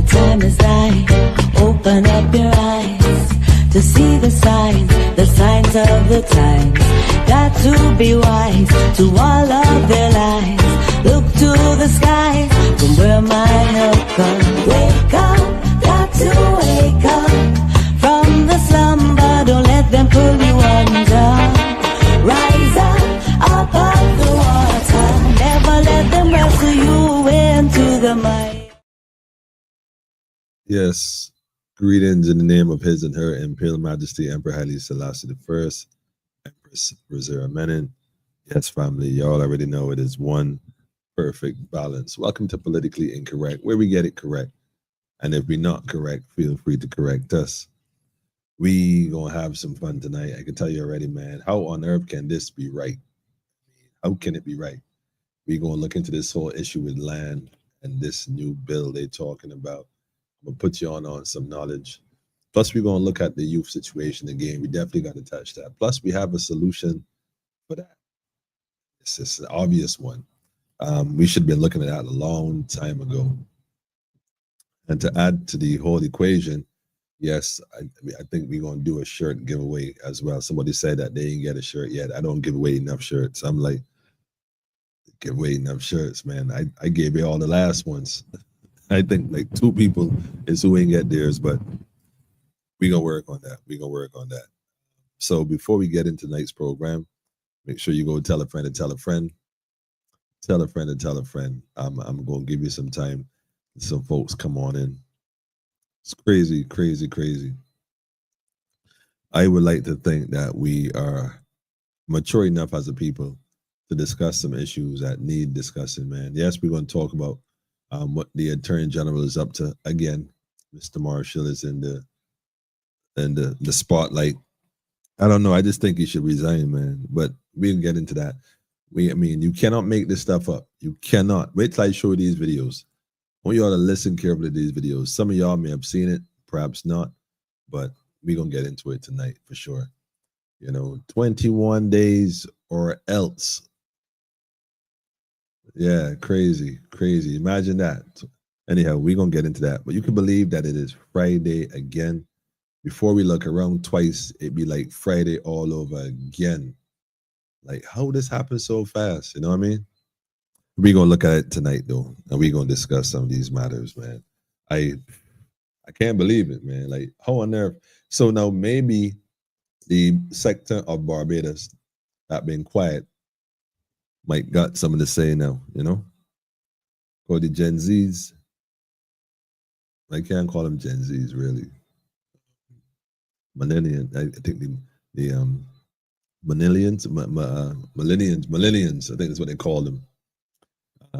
The time is nigh. Open up your eyes to see the signs of the times. Got to be wise to all of their lives. Look to the skies from where my help comes. Wake up, got to wake up from the slumber. Don't let them pull you under. Rise up of the water. Never let them wrestle you into the mud. Yes. Greetings in the name of His and Her Imperial Majesty Emperor Haile Selassie I, Empress Rosera Menin. Yes, family, y'all already know it is one perfect balance. Welcome to Politically Incorrect, where we get it correct. And if we're not correct, feel free to correct us. We gonna have some fun tonight. I can tell you already, man. How on earth can this be right? How can it be right? We gonna look into this whole issue with land and this new bill they're talking about. I'm gonna put you on some knowledge. Plus, we're gonna look at the youth situation again. We definitely got to touch that. Plus, we have a solution for that. It's just an obvious one. We should have been looking at that a long time ago. And to add to the whole equation, yes, I think we're gonna do a shirt giveaway as well. Somebody said that they didn't get a shirt yet. I don't give away enough shirts. I'm like, give away enough shirts, man. I gave you all the last ones. I think like 2 people is who ain't get theirs, but we're gonna work on that. We're gonna work on that. So before we get into tonight's program, make sure you go tell a friend and tell a friend. Tell a friend and tell a friend. I'm gonna give you some time. Some folks come on in. It's crazy, crazy, crazy. I would like to think that we are mature enough as a people to discuss some issues that need discussing, man. Yes, we're gonna talk about what the Attorney General is up to. Again, Mr. Marshall is in the spotlight. I don't know. I just think he should resign, man. But we can get into that. I mean, you cannot make this stuff up. You cannot. Wait till I show you these videos. I want you all to listen carefully to these videos. Some of y'all may have seen it, perhaps not, but we're gonna get into it tonight for sure. 21 days or else. Yeah, crazy, crazy. Imagine that. Anyhow, we're going to get into that. But you can believe that it is Friday again. Before we look around twice, it'd be like Friday all over again. Like, how this happened so fast? You know what I mean? We're going to look at it tonight, though. And we're going to discuss some of these matters, man. I can't believe it, man. Like, how on earth? So now maybe the sector of Barbados that been quiet might got something to say now, Or the Gen Zs. I can't call them Gen Zs, really. Millennials. I think the millennials, I think that's what they call them.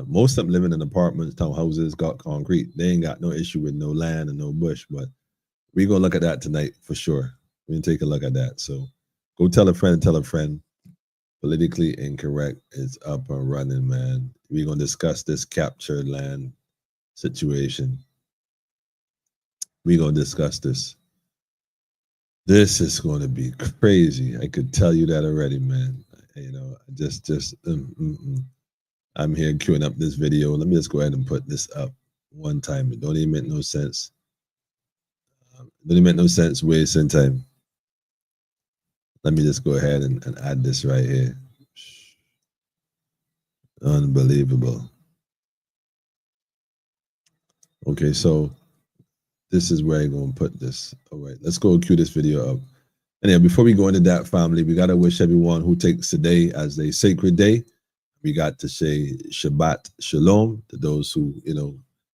Most of them living in apartments, townhouses, got concrete. They ain't got no issue with no land and no bush, but we're going to look at that tonight for sure. We're going to take a look at that. So go tell a friend, tell a friend. Politically Incorrect is up and running, man. We're going to discuss this captured land situation. We're going to discuss this. This is going to be crazy. I could tell you that already, man. I'm here queuing up this video. Let me just go ahead and put this up one time. It don't even make no sense. Don't even make no sense wasting time. Let me just go ahead and add this right here. Unbelievable. Okay, so this is where I'm going to put this. All right, let's go cue this video up. Anyway, before we go into that, family, we got to wish everyone who takes today as a sacred day. We got to say Shabbat Shalom to those who,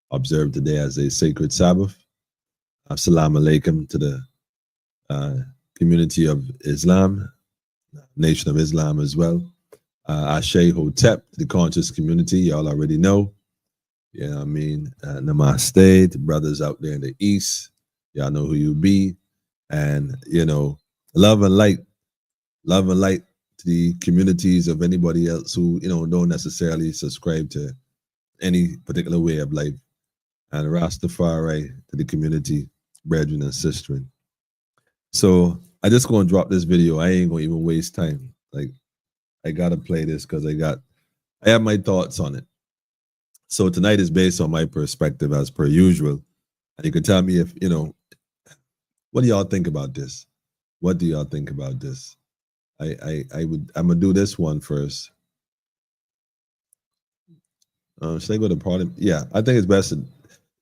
observe today as a sacred Sabbath. Assalamu alaikum to the community of Islam, Nation of Islam as well. Ashe Hotep, the conscious community, y'all already know. You know what I mean? Namaste to brothers out there in the East. Y'all know who you be. And, love and light to the communities of anybody else who, don't necessarily subscribe to any particular way of life. And Rastafari to the community, brethren and sistren. So I just going to drop this video. I ain't going to even waste time. Like, I got to play this because I have my thoughts on it. So tonight is based on my perspective as per usual. And you can tell me if, what do y'all think about this? What do y'all think about this? I'm gonna do this one first. Should I go to party? Yeah, I think it's best to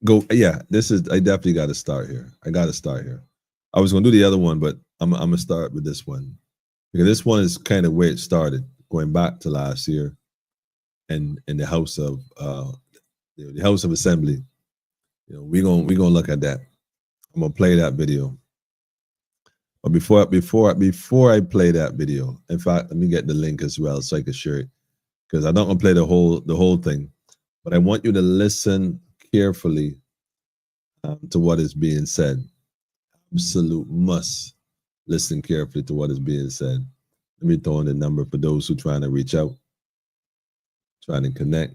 go. Yeah, I definitely got to start here. I got to start here. I was gonna do the other one, but I'm gonna start with this one because this one is kind of where it started, going back to last year, and in the House of the House of Assembly. We gonna look at that. I'm gonna play that video. But before I play that video, in fact, let me get the link as well so I can share it, because I'm not gonna play the whole thing, but I want you to listen carefully to what is being said. Absolute must listen carefully to what is being said. Let me throw in the number for those who are trying to reach out, trying to connect.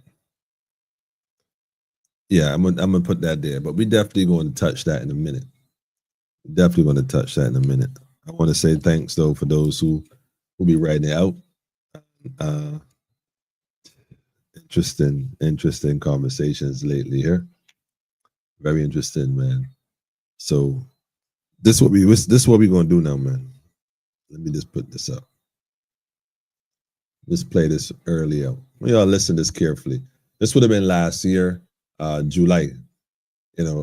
Yeah, I'm gonna put that there, but we definitely going to touch that in a minute. Definitely going to touch that in a minute. I want to say thanks though for those who will be writing it out. Interesting conversations lately here. Very interesting, man. So this is what we're gonna do now, man. Let me just put this up. Let's play this early out. Y'all listen to this carefully. This would have been last year, July.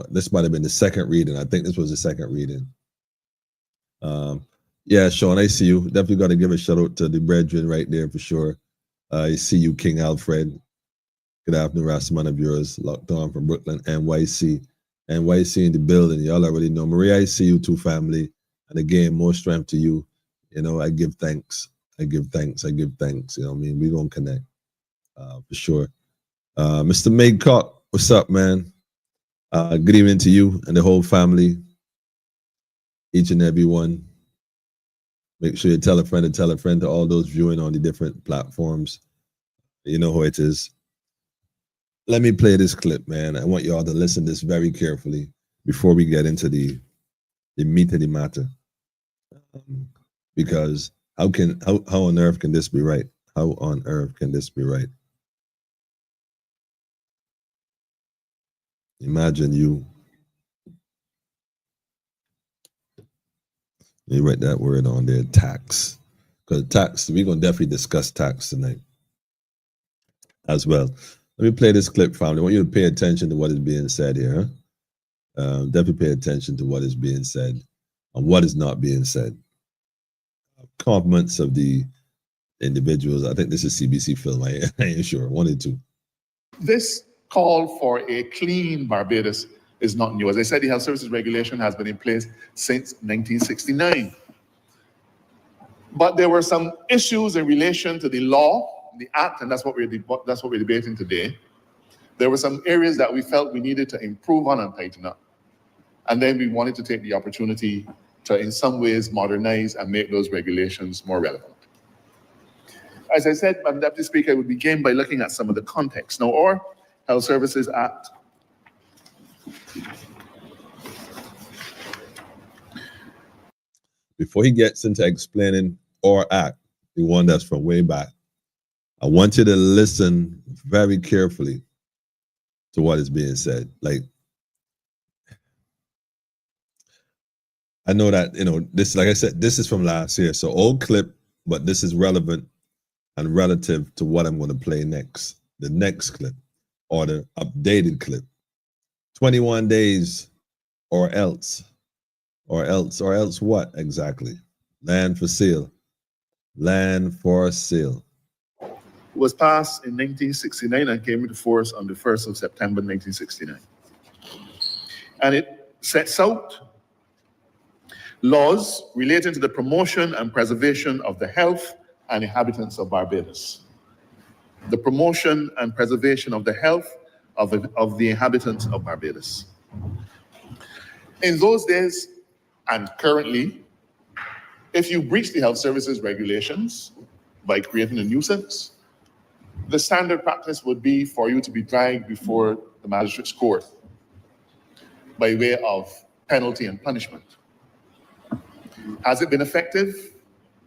This might have been the second reading. I think this was the second reading. Yeah, Sean, I see you. Definitely got to give a shout out to the brethren right there for sure. I see you, King Alfred. Good afternoon, Rastaman of yours, locked on from Brooklyn, NYC. NYC in the building. Y'all already know. Maria, I see you too, family. And again, more strength to you. I give thanks. I give thanks. We're going to connect for sure. Mr. Maycock, what's up, man? Good evening to you and the whole family, each and every one. Make sure you tell a friend to all those viewing on the different platforms. You know who it is. Let me play this clip, man. I want y'all to listen to this very carefully before we get into the meat of the matter. Because how on earth can this be right? How on earth can this be right? Imagine you write that word on there, tax. Because tax, we're going to definitely discuss tax tonight as well. Let me play this clip, family. I want you to pay attention to what is being said here. Definitely pay attention to what is being said and what is not being said. Compliments of the individuals. I think this is CBC film. I ain't sure. 1 and 2. This call for a clean Barbados is not new. As I said, the health services regulation has been in place since 1969. But there were some issues in relation to the law, the act, and that's what we're debating today. There were some areas that we felt we needed to improve on and tighten up. And then we wanted to take the opportunity to, in some ways, modernize and make those regulations more relevant. As I said, Madam Deputy Speaker, I would begin by looking at some of the context. Now, our Health Services Act before he gets into explaining our act, the one that's from way back, I want you to listen very carefully to what is being said. Like, I know that, this, like I said, this is from last year. So old clip, but this is relevant and relative to what I'm going to play next. The next clip or the updated clip. 21 days or else what exactly? Land for sale. Land for sale. was passed in 1969 and came into force on the 1st of September 1969. And it sets out laws relating to the promotion and preservation of the health and inhabitants of Barbados. The promotion and preservation of the health of the inhabitants of Barbados. In those days and currently, if you breach the health services regulations by creating a nuisance, the standard practice would be for you to be dragged before the magistrate's court by way of penalty and punishment. Has it been effective?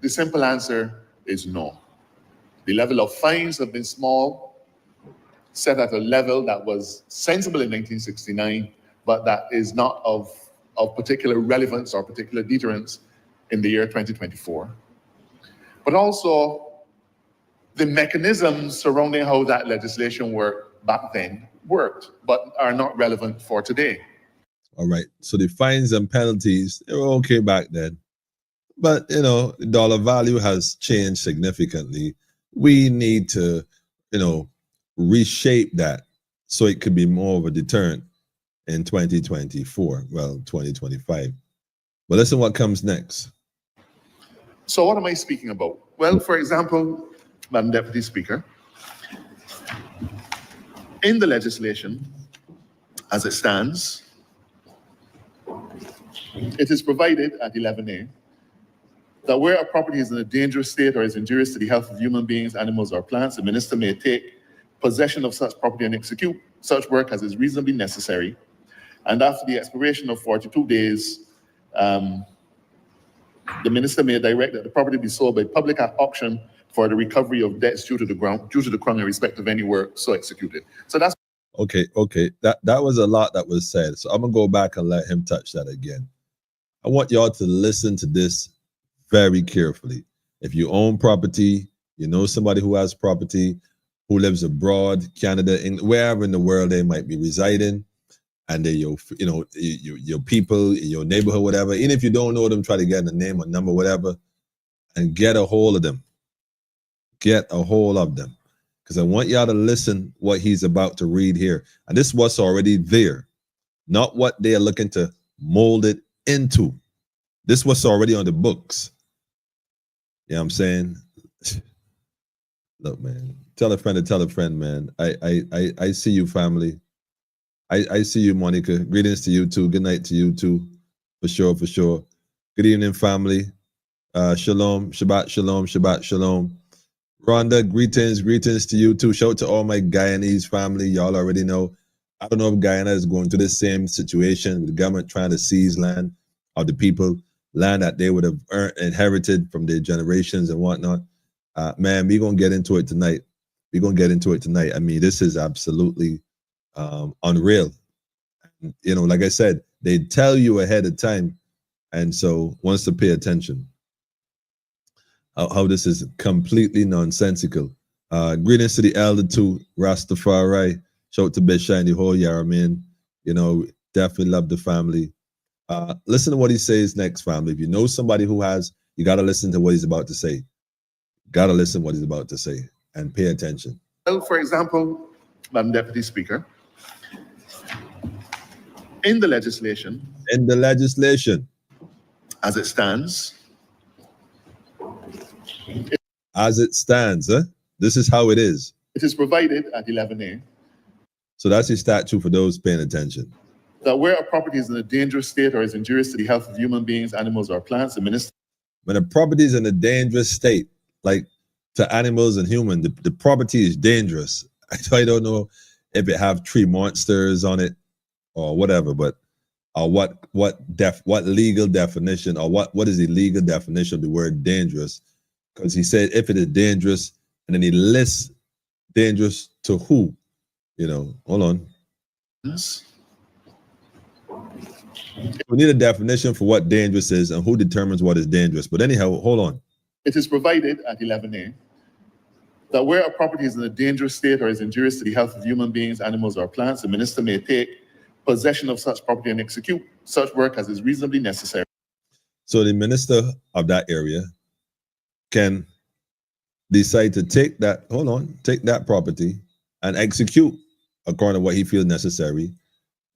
The simple answer is no. The level of fines have been small, set at a level that was sensible in 1969, but that is not of particular relevance or particular deterrence in the year 2024. But also the mechanisms surrounding how that legislation worked back then worked, but are not relevant for today. All right. So the fines and penalties, they were okay back then. But, the dollar value has changed significantly. We need to, reshape that so it could be more of a deterrent in 2024, 2025. But listen what comes next. So what am I speaking about? Well, for example, Madam Deputy Speaker, in the legislation as it stands, it is provided at 11A that where a property is in a dangerous state or is injurious to the health of human beings, animals, or plants, the minister may take possession of such property and execute such work as is reasonably necessary. And after the expiration of 42 days, the minister may direct that the property be sold by public auction for the recovery of debts due to the Crown in respect of any work so executed. So that's okay. That was a lot that was said. So I'm gonna go back and let him touch that again. I want y'all to listen to this very carefully. If you own property, you know somebody who has property, who lives abroad, Canada, wherever in the world they might be residing, and they're your people in your neighborhood, whatever. Even if you don't know them, try to get a name or number, whatever, and get a hold of them. Get a hold of them, because I want y'all to listen what he's about to read here. And this is what's already there, not what they're looking to mold it into. This is what's already on the books. You know what I'm saying? Look, man, tell a friend to tell a friend, man. I see you, family. I see you, Monica. Greetings to you too. Good night to you too. For sure. Good evening, family. Shalom, Shabbat shalom, Shabbat shalom. Rhonda, greetings to you too. Shout out to all my Guyanese family. Y'all already know. I don't know if Guyana is going through the same situation with the government trying to seize land of the people, land that they would have inherited from their generations and whatnot. Man, we're going to get into it tonight. I mean, this is absolutely unreal. Like I said, they tell you ahead of time, and so wants to pay attention. How this is completely nonsensical. Greetings to the elder too, Rastafari. Shout out to Bishai and the whole Yaramin. Definitely love the family. Listen to what he says next, family. If you know somebody who has, you got to listen to what he's about to say. And pay attention. Well, for example, Madam Deputy Speaker, in the legislation, as it stands, this is how it is. It is provided at 11A. So that's his statute for those paying attention. That where a property is in a dangerous state or is injurious to the health of human beings, animals, or plants, the minister. When a property is in a dangerous state, like to animals and humans, the property is dangerous. I don't know if it have tree monsters on it or whatever, but what legal definition or what is the legal definition of the word dangerous? Because he said if it is dangerous, and then he lists dangerous to who? Hold on. We need a definition for what dangerous is and who determines what is dangerous. But anyhow, hold on. It is provided at 11A that where a property is in a dangerous state or is injurious to the health of human beings, animals, or plants, the minister may take possession of such property and execute such work as is reasonably necessary. So the minister of that area can decide to take that property and execute according to what he feels necessary,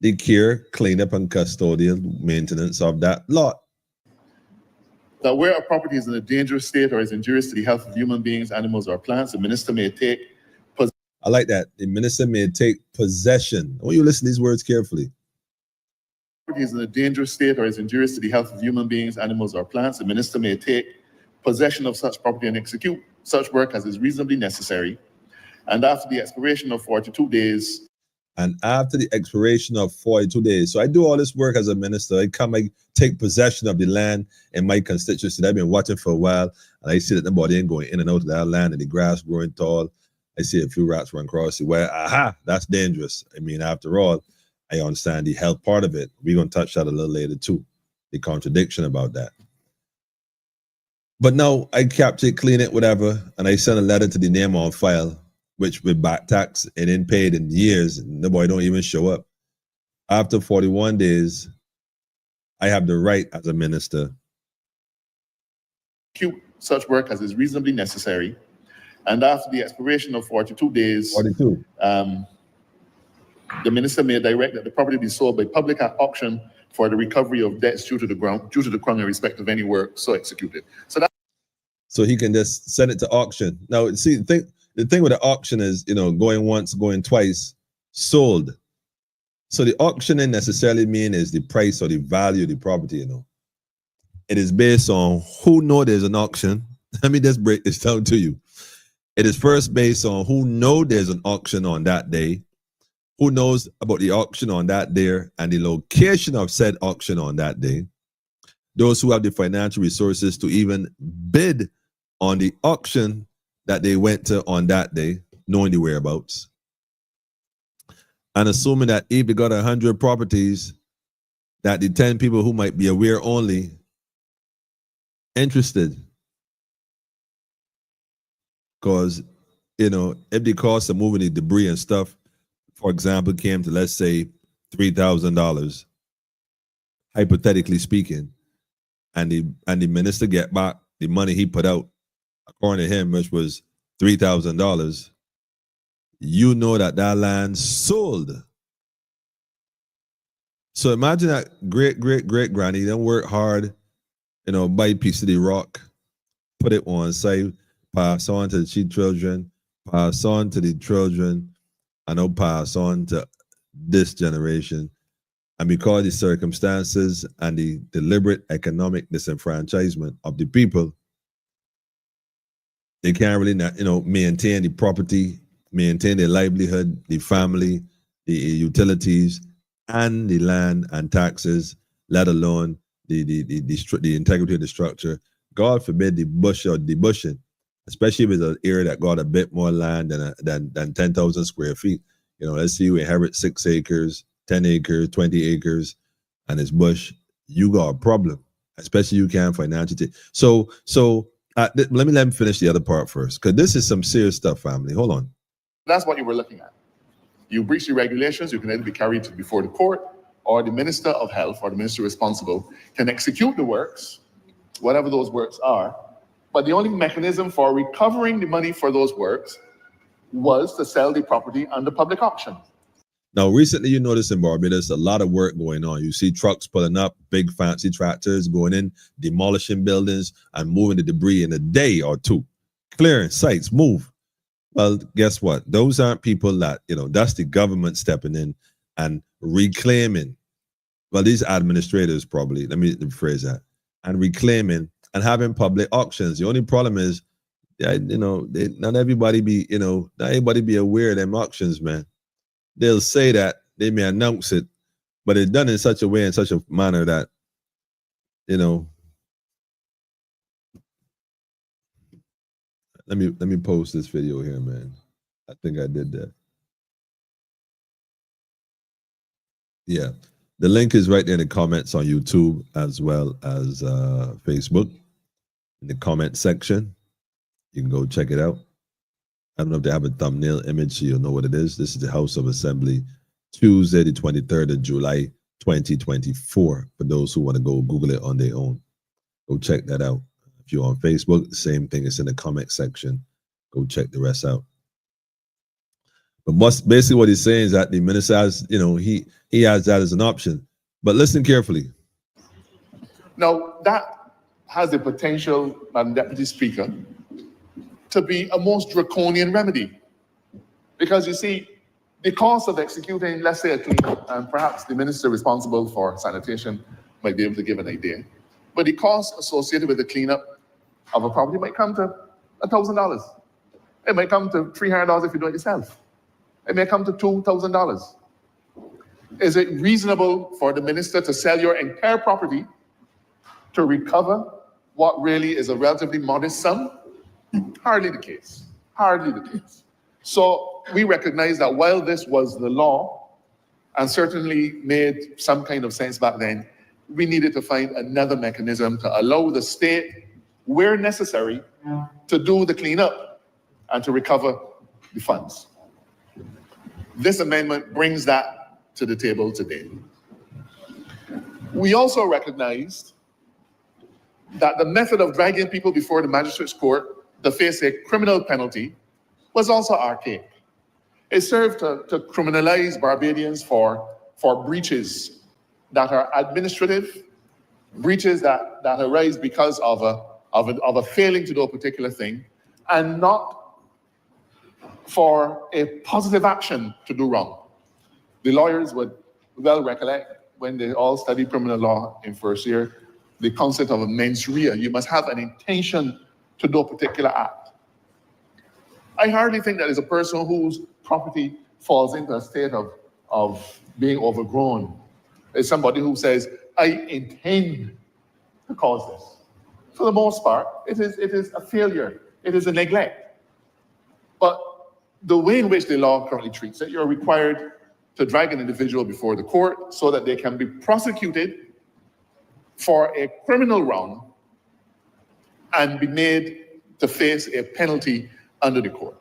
the care, cleanup, and custodial maintenance of that lot. That where a property is in a dangerous state or is injurious to the health of human beings, animals, or plants, the minister may take possession. I like that. The minister may take possession. I want you to listen to these words carefully. Property is in a dangerous state or is injurious to the health of human beings, animals, or plants, the minister may take possession of such property and execute such work as is reasonably necessary. And after the expiration of 42 days. So I do all this work as a minister. I take possession of the land in my constituency that I've been watching for a while. And I see that nobody ain't going in and out of that land and the grass growing tall. I see a few rats run across the way. Aha, that's dangerous. I mean, after all, I understand the health part of it. We're going to touch that a little later too, the contradiction about that. But no, I kept it, clean it, whatever, and I sent a letter to the name on file, which with back tax, it ain't paid in years, and the boy don't even show up. After 41 days, I have the right as a minister. Execute such work as is reasonably necessary, and after the expiration of 42 days, 42. The minister may direct that the property be sold by public auction for the recovery of debts due to the crown in respect of any work so executed. So he can just send it to auction. Now, see, the thing with the auction is, going once, going twice, sold. So the auctioning necessarily mean is the price or the value of the property, It is based on who know there's an auction. Let me just break this down to you. It is first based on who know there's an auction on that day, who knows about the auction on that day and the location of said auction on that day, those who have the financial resources to even bid on the auction that they went to on that day, knowing the whereabouts. And assuming that if you got 100 properties, that the 10 people who might be aware only interested. Because, if the cost of moving the debris and stuff, for example, came to, let's say, $3,000, hypothetically speaking, and the minister get back the money he put out, according to him, which was $3,000, you know that land sold. So imagine that great granny then work hard, buy a piece of the rock, put it on site, pass on to the children, pass on to the children, and now pass on to this generation. And because of the circumstances and the deliberate economic disenfranchisement of the people, they can't really not, maintain the property, maintain their livelihood, the family, the utilities, and the land and taxes, let alone the integrity of the structure. God forbid the bush or the bushing, especially if it's an area that got a bit more land than 10,000 square feet. Let's say you inherit 6 acres, 10 acres, 20 acres, and it's bush, you got a problem, especially you can't financially. So let me finish the other part first, because this is some serious stuff, family. Hold on. That's what you were looking at. You breach the regulations, you can either be carried before the court, or the Minister of Health or the minister responsible can execute the works, whatever those works are. But the only mechanism for recovering the money for those works was to sell the property under public auction. Now, recently, you notice in Barbados, a lot of work going on. You see trucks pulling up, big fancy tractors going in, demolishing buildings and moving the debris in a day or two. Clearing sites, move. Well, guess what? Those aren't people that, that's the government stepping in and reclaiming. Well, these administrators probably, let me rephrase that, and reclaiming and having public auctions. The only problem is, not everybody be, not everybody be aware of them auctions, man. They'll say that, they may announce it, but it's done in such a way, in such a manner that, let me post this video here, man. I think I did that. Yeah. The link is right there in the comments on YouTube as well as Facebook. In the comment section, you can go check it out. I don't know if they have a thumbnail image so you'll know what it is. This is the House of Assembly, Tuesday, the 23rd of July, 2024. For those who want to go Google it on their own, go check that out. If you're on Facebook, the same thing is in the comment section. Go check the rest out. But basically what he's saying is that the minister has, he has that as an option. But listen carefully. Now, that has the potential, Madam Deputy Speaker, to be a most draconian remedy. Because you see, the cost of executing, let's say, a cleanup, and perhaps the minister responsible for sanitation might be able to give an idea, but the cost associated with the cleanup of a property might come to $1,000. It might come to $300 if you do it yourself. It may come to $2,000. Is it reasonable for the minister to sell your entire property to recover what really is a relatively modest sum? Hardly the case. Hardly the case. So we recognize that while this was the law and certainly made some kind of sense back then, we needed to find another mechanism to allow the state, where necessary, to do the cleanup and to recover the funds. This amendment brings that to the table today. We also recognized that the method of dragging people before the magistrate's court to face a criminal penalty was also archaic. It served to criminalize Barbadians for breaches that are administrative, breaches that arise because of a failing to do a particular thing, and not for a positive action to do wrong. The lawyers would well recollect when they all studied criminal law in first year, the concept of a mens rea. You must have an intention to do a particular act. I hardly think that is a person whose property falls into a state of being overgrown. It's somebody who says, I intend to cause this. For the most part, it is a failure. It is a neglect. But the way in which the law currently treats it, you're required to drag an individual before the court so that they can be prosecuted for a criminal wrong and be made to face a penalty under the court.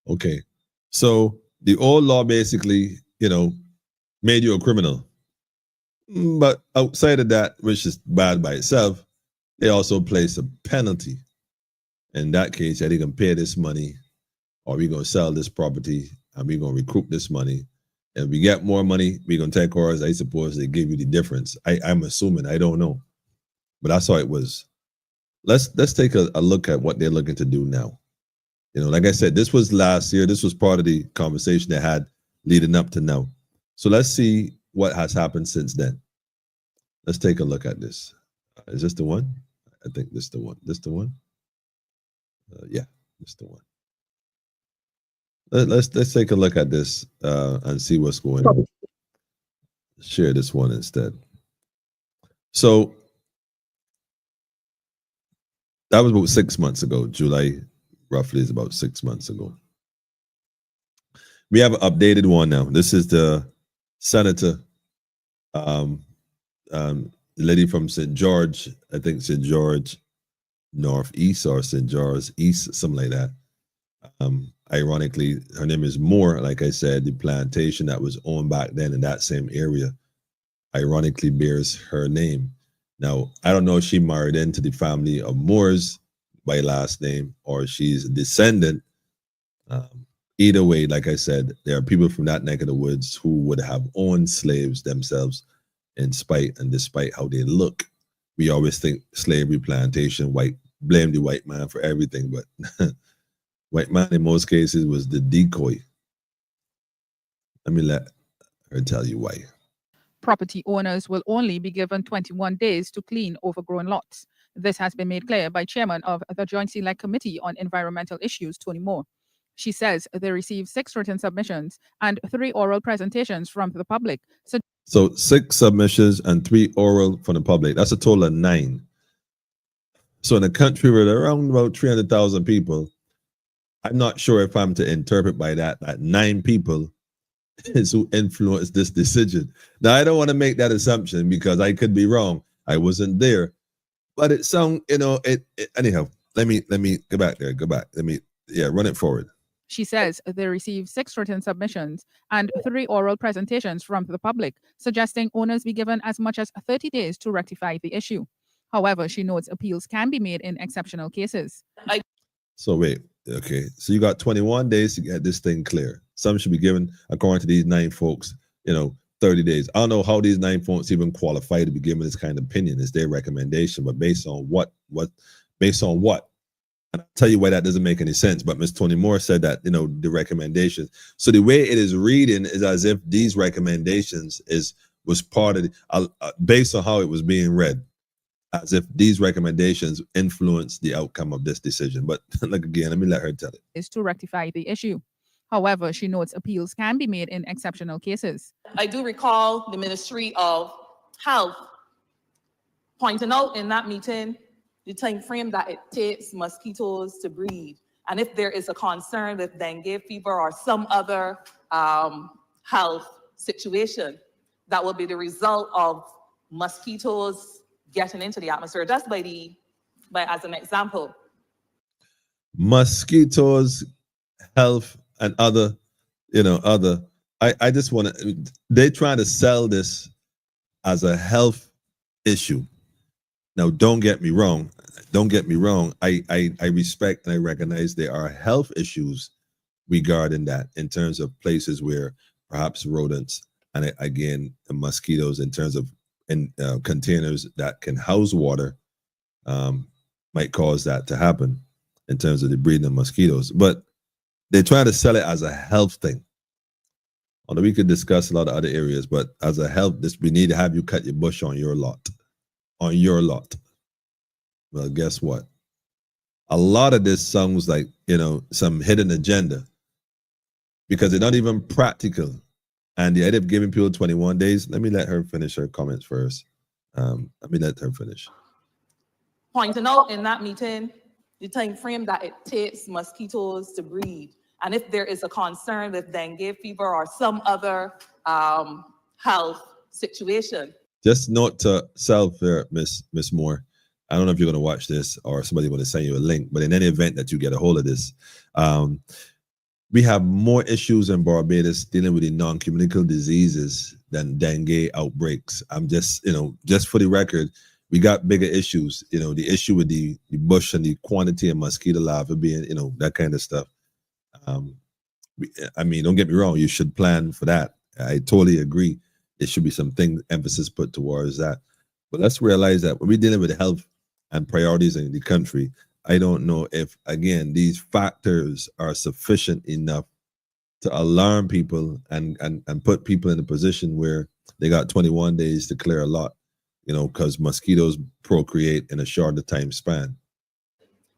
Okay. So the old law basically, made you a criminal. But outside of that, which is bad by itself, they also place a penalty. In that case, they're going to pay this money, or we're going to sell this property, and we're going to recoup this money. And if we get more money, we're going to take ours. I suppose they give you the difference. I'm assuming. I don't know. But that's how it was. Let's take a look at what they're looking to do now. Like I said, this was last year. This was part of the conversation they had leading up to now. So let's see what has happened since then. Let's take a look at this. Is this the one? I think this is the one. This the one? Yeah, this is the one. Let's take a look at this and see what's going on. Share this one instead. So that was about 6 months ago. July roughly is about 6 months ago. We have an updated one now. This is the senator, the lady from St. George, I think St. George Northeast or St. George East, something like that. Ironically, her name is Moore. Like I said, the plantation that was owned back then in that same area, ironically bears her name. Now, I don't know if she married into the family of Moores by last name or she's a descendant. Either way, like I said, there are people from that neck of the woods who would have owned slaves themselves in spite and despite how they look. We always think slavery, plantation, blame the white man for everything, but white man in most cases was the decoy. Let me let her tell you why. Property owners will only be given 21 days to clean overgrown lots. This has been made clear by Chairman of the Joint Select Committee on Environmental Issues, Tony Moore. She says they received 6 written submissions and 3 oral presentations from the public. So 6 submissions and 3 oral from the public. That's a total of 9. So in a country with around about 300,000 people, I'm not sure if I'm to interpret by that 9 people is who influenced this decision. Now, I don't want to make that assumption because I could be wrong. I wasn't there. But it sounds, anyhow, let me go back there. Run it forward. She says they received 6 written submissions and 3 oral presentations from the public, suggesting owners be given as much as 30 days to rectify the issue. However, she notes appeals can be made in exceptional cases. So wait, okay. So you got 21 days to get this thing clear. Some should be given, according to these 9 folks, 30 days. I don't know how these 9 folks even qualify to be given this kind of opinion. It's their recommendation, but based on what? And I'll tell you why that doesn't make any sense. But Ms. Tony Moore said that, the recommendations. So the way it is reading is as if these recommendations was part of based on how it was being read, as if these recommendations influenced the outcome of this decision. But look again, let me let her tell it. Is to rectify the issue. However, she notes appeals can be made in exceptional cases. I do recall the Ministry of Health pointing out in that meeting the time frame that it takes mosquitoes to breed. And if there is a concern with dengue fever or some other health situation that will be the result of mosquitoes getting into the atmosphere. Just as an example. Mosquitoes, health, and other, I just want to, they try to sell this as a health issue. Now, don't get me wrong. I respect and I recognize there are health issues regarding that in terms of places where perhaps rodents and again mosquitoes in terms of containers that can house water might cause that to happen in terms of the breeding of mosquitoes. But they try to sell it as a health thing. Although we could discuss a lot of other areas, but as a health, we need to have you cut your bush on your lot. On your lot. Well, guess what? A lot of this sounds like, some hidden agenda because they're not even practical. And the idea of giving people 21 days, let me let her finish her comments first. Let me let her finish. Pointing out in that meeting, the time frame that it takes mosquitoes to breed. And if there is a concern with dengue fever or some other health situation. Just note to self here, Miss Moore. I don't know if you're going to watch this or somebody want to send you a link, but in any event that you get a hold of this, we have more issues in Barbados dealing with the non-communicable diseases than dengue outbreaks. I'm just, just for the record, we got bigger issues, the issue with the bush and the quantity of mosquito larvae being, that kind of stuff. Don't get me wrong, you should plan for that. I totally agree. There should be emphasis put towards that. But let's realize that when we're dealing with health and priorities in the country, I don't know if, again, these factors are sufficient enough to alarm people and put people in a position where they got 21 days to clear a lot, because mosquitoes procreate in a shorter time span.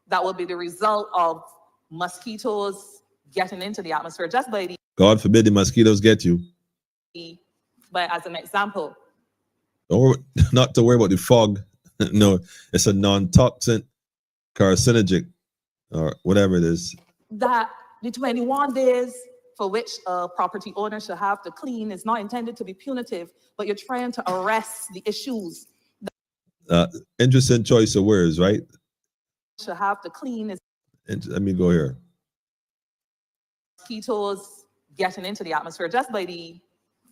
That will be the result of mosquitoes getting into the atmosphere. God forbid the mosquitoes get you. But as an example. Or not to worry about the fog. No, it's a non-toxic carcinogenic or whatever it is. That the 21 days for which a property owner should have to clean is not intended to be punitive, but you're trying to arrest the issues. Interesting choice of words, right? Should have to clean is. Let me go here. Mosquitoes getting into the atmosphere,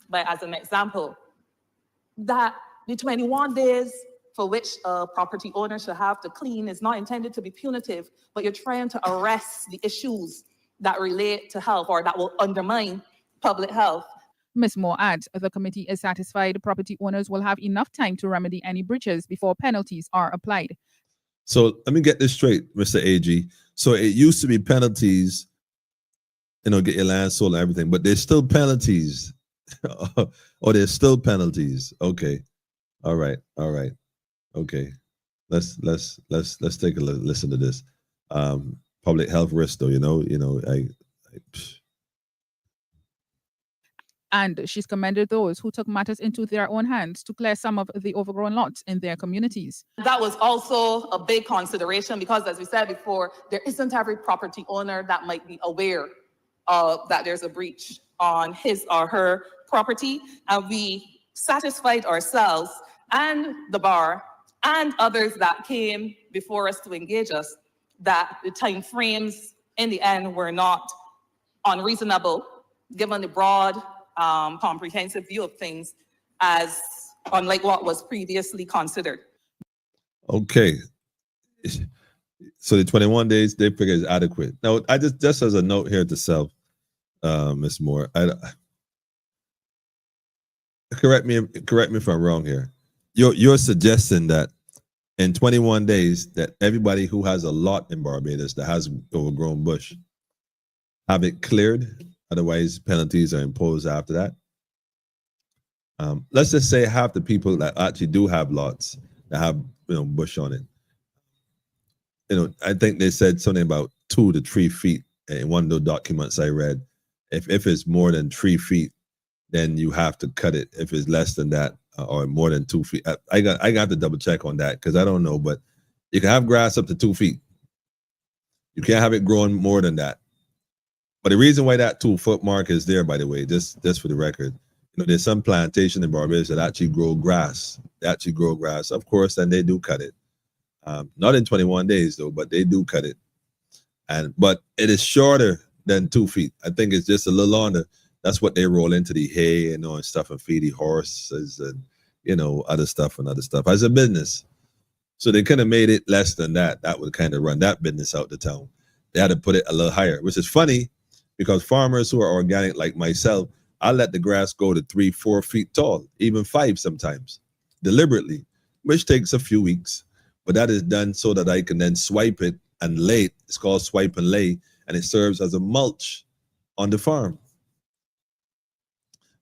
but as an example, that the 21 days for which a property owner should have to clean is not intended to be punitive, but you're trying to arrest the issues that relate to health or that will undermine public health. Ms. Moore adds the committee is satisfied property owners will have enough time to remedy any breaches before penalties are applied. So let me get this straight, Mr. AG. So it used to be penalties, get your land sold and everything, but there's still penalties. Oh, there's still penalties. Okay. All right. Okay. Let's take a listen to this. Public health risk though, And she's commended those who took matters into their own hands to clear some of the overgrown lots in their communities. That was also a big consideration because, as we said before, there isn't every property owner that might be aware that there's a breach on his or her property. And we satisfied ourselves and the bar and others that came before us to engage us that the time frames in the end were not unreasonable, given the broad comprehensive view of things as unlike what was previously considered. Okay. So the 21 days they figure is adequate. Now, I just as a note here to self, Ms. Moore, correct me if I'm wrong here. You're suggesting that in 21 days that everybody who has a lot in Barbados that has overgrown bush have it cleared. Otherwise, penalties are imposed after that. Let's just say half the people that actually do have lots that have bush on it. I think they said something about 2 to 3 feet in one of the documents I read. If it's more than 3 feet, then you have to cut it. If it's less than that or more than 2 feet, I got to double check on that because I don't know. But you can have grass up to 2 feet. You can't have it growing more than that. But the reason why that 2 foot mark is there, by the way, just for the record, there's some plantation in Barbados that actually grow grass. They actually grow grass, of course, and they do cut it. Not in 21 days though, but they do cut it. But it is shorter than 2 feet. I think it's just a little longer. That's what they roll into the hay and stuff and feed the horses and other stuff as a business. So they could have made it less than that. That would kind of run that business out the town. They had to put it a little higher, which is funny because farmers who are organic like myself, I let the grass go to 3-4 feet tall, even 5 sometimes, deliberately, which takes a few weeks. But that is done so that I can then swipe it and lay it. It's called swipe and lay, and it serves as a mulch on the farm.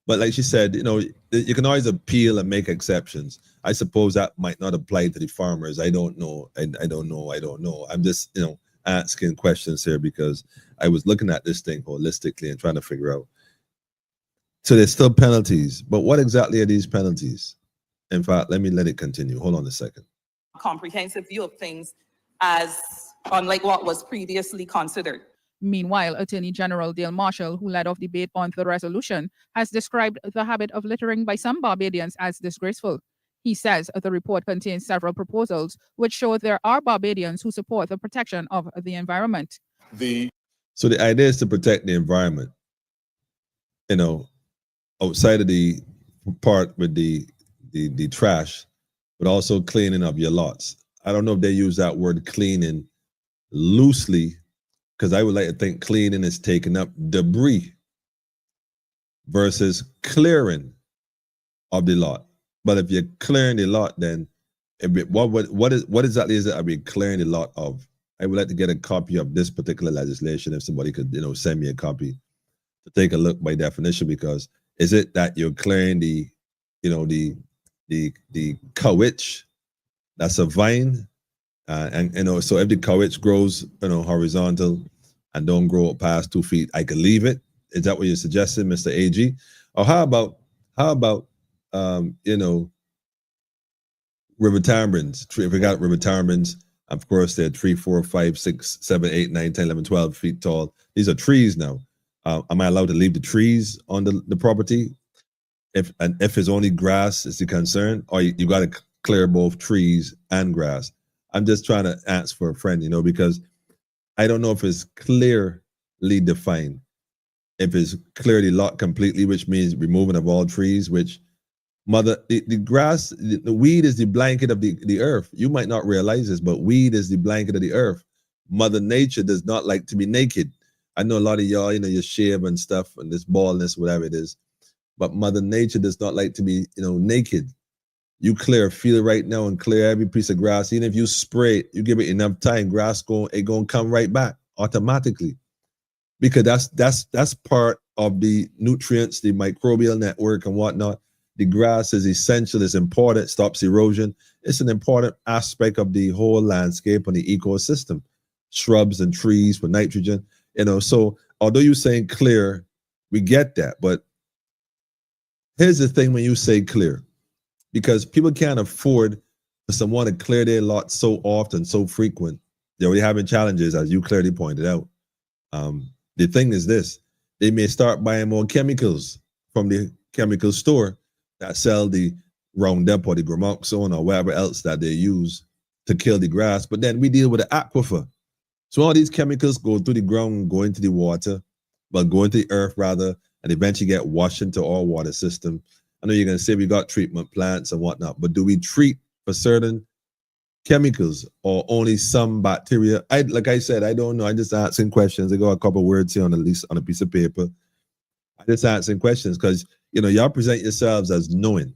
But like she said, you can always appeal and make exceptions. I suppose that might not apply to the farmers. I don't know. I don't know. I'm just, asking questions here because I was looking at this thing holistically and trying to figure out. So there's still penalties, but what exactly are these penalties? In fact, let it continue. Hold on a second. Comprehensive view of things as unlike what was previously considered. Meanwhile, Attorney General Dale Marshall, who led off debate on the resolution, has described the habit of littering by some Barbadians as disgraceful. He says the report contains several proposals which show there are Barbadians who support the protection of the environment. So the idea is to protect the environment, outside of the part with the trash, but also cleaning up your lots. I don't know if they use that word cleaning loosely, because I would like to think cleaning is taking up debris versus clearing of the lot. But if you're clearing the lot, then what exactly is it are we clearing the lot of? I would like to get a copy of this particular legislation if somebody could, send me a copy to take a look by definition, because is it that you're clearing the cowitch, that's a vine, and so if the cowitch grows horizontal and don't grow past 2 feet, I could leave it. Is that what you're suggesting, Mr. AG? Or how about river tamarind? If we got river tamarins, of course they're 3, 4, 5, 6, 7, 8, 9, 10, 11, 12 feet tall. These are trees now. Am I allowed to leave the trees on the property? If it's only grass is the concern, or you got to clear both trees and grass? I'm just trying to ask for a friend, because I don't know if it's clearly defined. If it's clearly locked completely, which means removing of all trees, which the grass, the weed is the blanket of the earth. You might not realize this, but weed is the blanket of the earth. Mother Nature does not like to be naked. I know a lot of y'all, you shave and stuff and this baldness, whatever it is, but Mother Nature does not like to be, naked. You clear a field right now and clear every piece of grass. Even if you spray it, you give it enough time, grass gonna come right back automatically, because that's part of the nutrients, the microbial network and whatnot. The grass is essential, it's important, stops erosion. It's an important aspect of the whole landscape and the ecosystem. Shrubs and trees for nitrogen, So although you're saying clear, we get that. But here's the thing when you say clear, because people can't afford for someone to clear their lot so often, so frequent. They're already having challenges, as you clearly pointed out. The thing is this: they may start buying more chemicals from the chemical store that sell the Roundup or the Gramoxone or whatever else that they use to kill the grass. But then we deal with the aquifer. So all these chemicals go through the ground, go into the water, but go into the earth rather, and eventually get washed into our water system. I know you're going to say we got treatment plants and whatnot, but do we treat for certain chemicals or only some bacteria? Like I said, I don't know. I'm just asking questions. I got a couple of words here on a piece of paper. I'm just asking questions because, y'all present yourselves as knowing.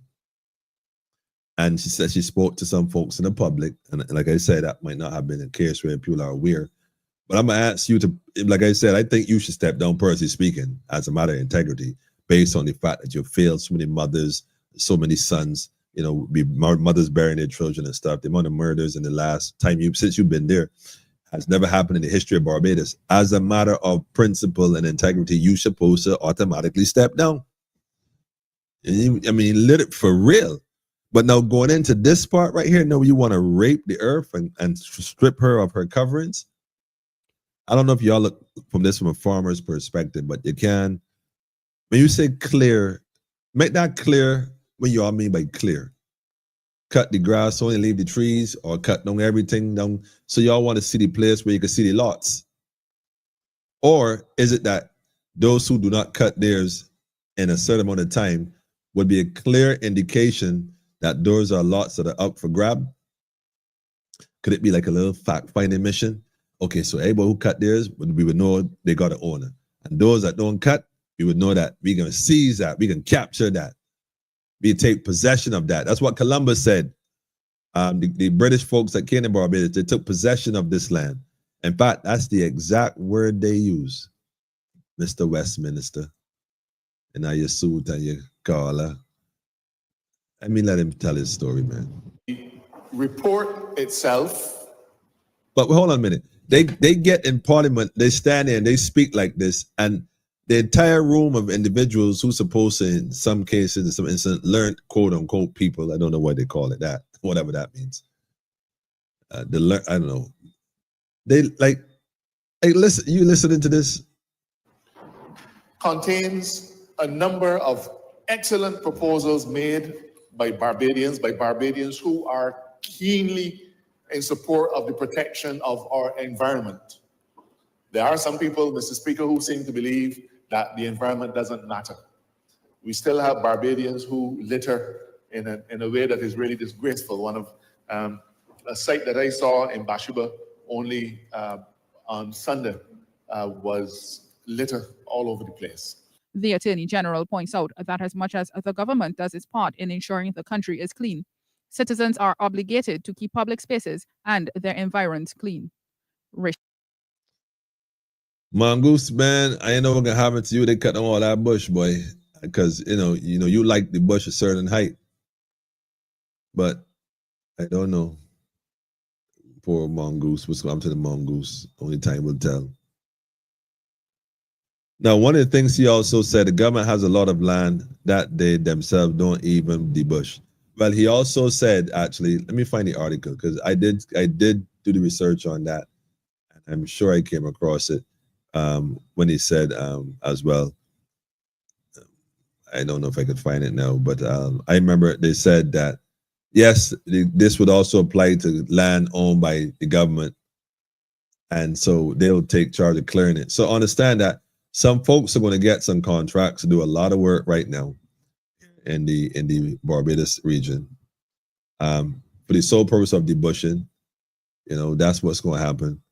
And she said she spoke to some folks in the public. And like I said, that might not have been the case where people are aware. But I'm going to ask you to, like I said, I think you should step down, personally speaking, as a matter of integrity, based on the fact that you failed so many mothers, so many sons, mothers burying their children and stuff. The amount of murders in the last time since you've been there has never happened in the history of Barbados. As a matter of principle and integrity, you're supposed to automatically step down. Lit it for real. But now going into this part right here, no, you want to rape the earth and strip her of her coverings. I don't know if y'all look from a farmer's perspective, but you can. When you say clear, Make that clear what you all mean by clear. Cut the grass only, leave the trees, or cut down everything down. So y'all want to see the place where you can see the lots. Or is it that those who do not cut theirs in a certain amount of time would be a clear indication that those are lots that are up for grab? Could it be like a little fact-finding mission? Okay, so everybody who cut theirs, we would know they got an owner. And those that don't cut, we would know that we can seize that, we can capture that, we take possession of that. That's what Columbus said. The British folks that came to Barbados, they took possession of this land. In fact, that's the exact word they use, Mr. Westminster. And now your suit and your collar. Let me let him tell his story, man. The report itself. But hold on a minute. They get in Parliament, they stand there and they speak like this, and the entire room of individuals who supposed to, in some cases, in some instances, learned quote unquote people. I don't know why they call it that, whatever that means. I don't know. They like, hey, listen, you listening to this? Contains a number of excellent proposals made by Barbadians who are keenly in support of the protection of our environment. There are some people, Mr. Speaker, who seem to believe that the environment doesn't matter. We still have Barbadians who litter in a way that is really disgraceful. One of a site that I saw in Bathsheba only on Sunday was litter all over the place. The Attorney General points out that as much as the government does its part in ensuring the country is clean, citizens are obligated to keep public spaces and their environs clean. Mongoose, man, I ain't know what gonna happen to you. They cut down all that bush, boy, because you like the bush a certain height, but I don't know. Poor mongoose. What's going on to the mongoose? Only time will tell. Now, one of the things he also said, the government has a lot of land that they themselves don't even debush. Well, he also said, actually, let me find the article because I did do the research on that, and I'm sure I came across it when he said as well. I don't know if I could find it now, but I remember they said that yes, this would also apply to land owned by the government, and so they'll take charge of clearing it. So understand that some folks are going to get some contracts to do a lot of work right now in the Barbados region for the sole purpose of debushing. That's what's going to happen.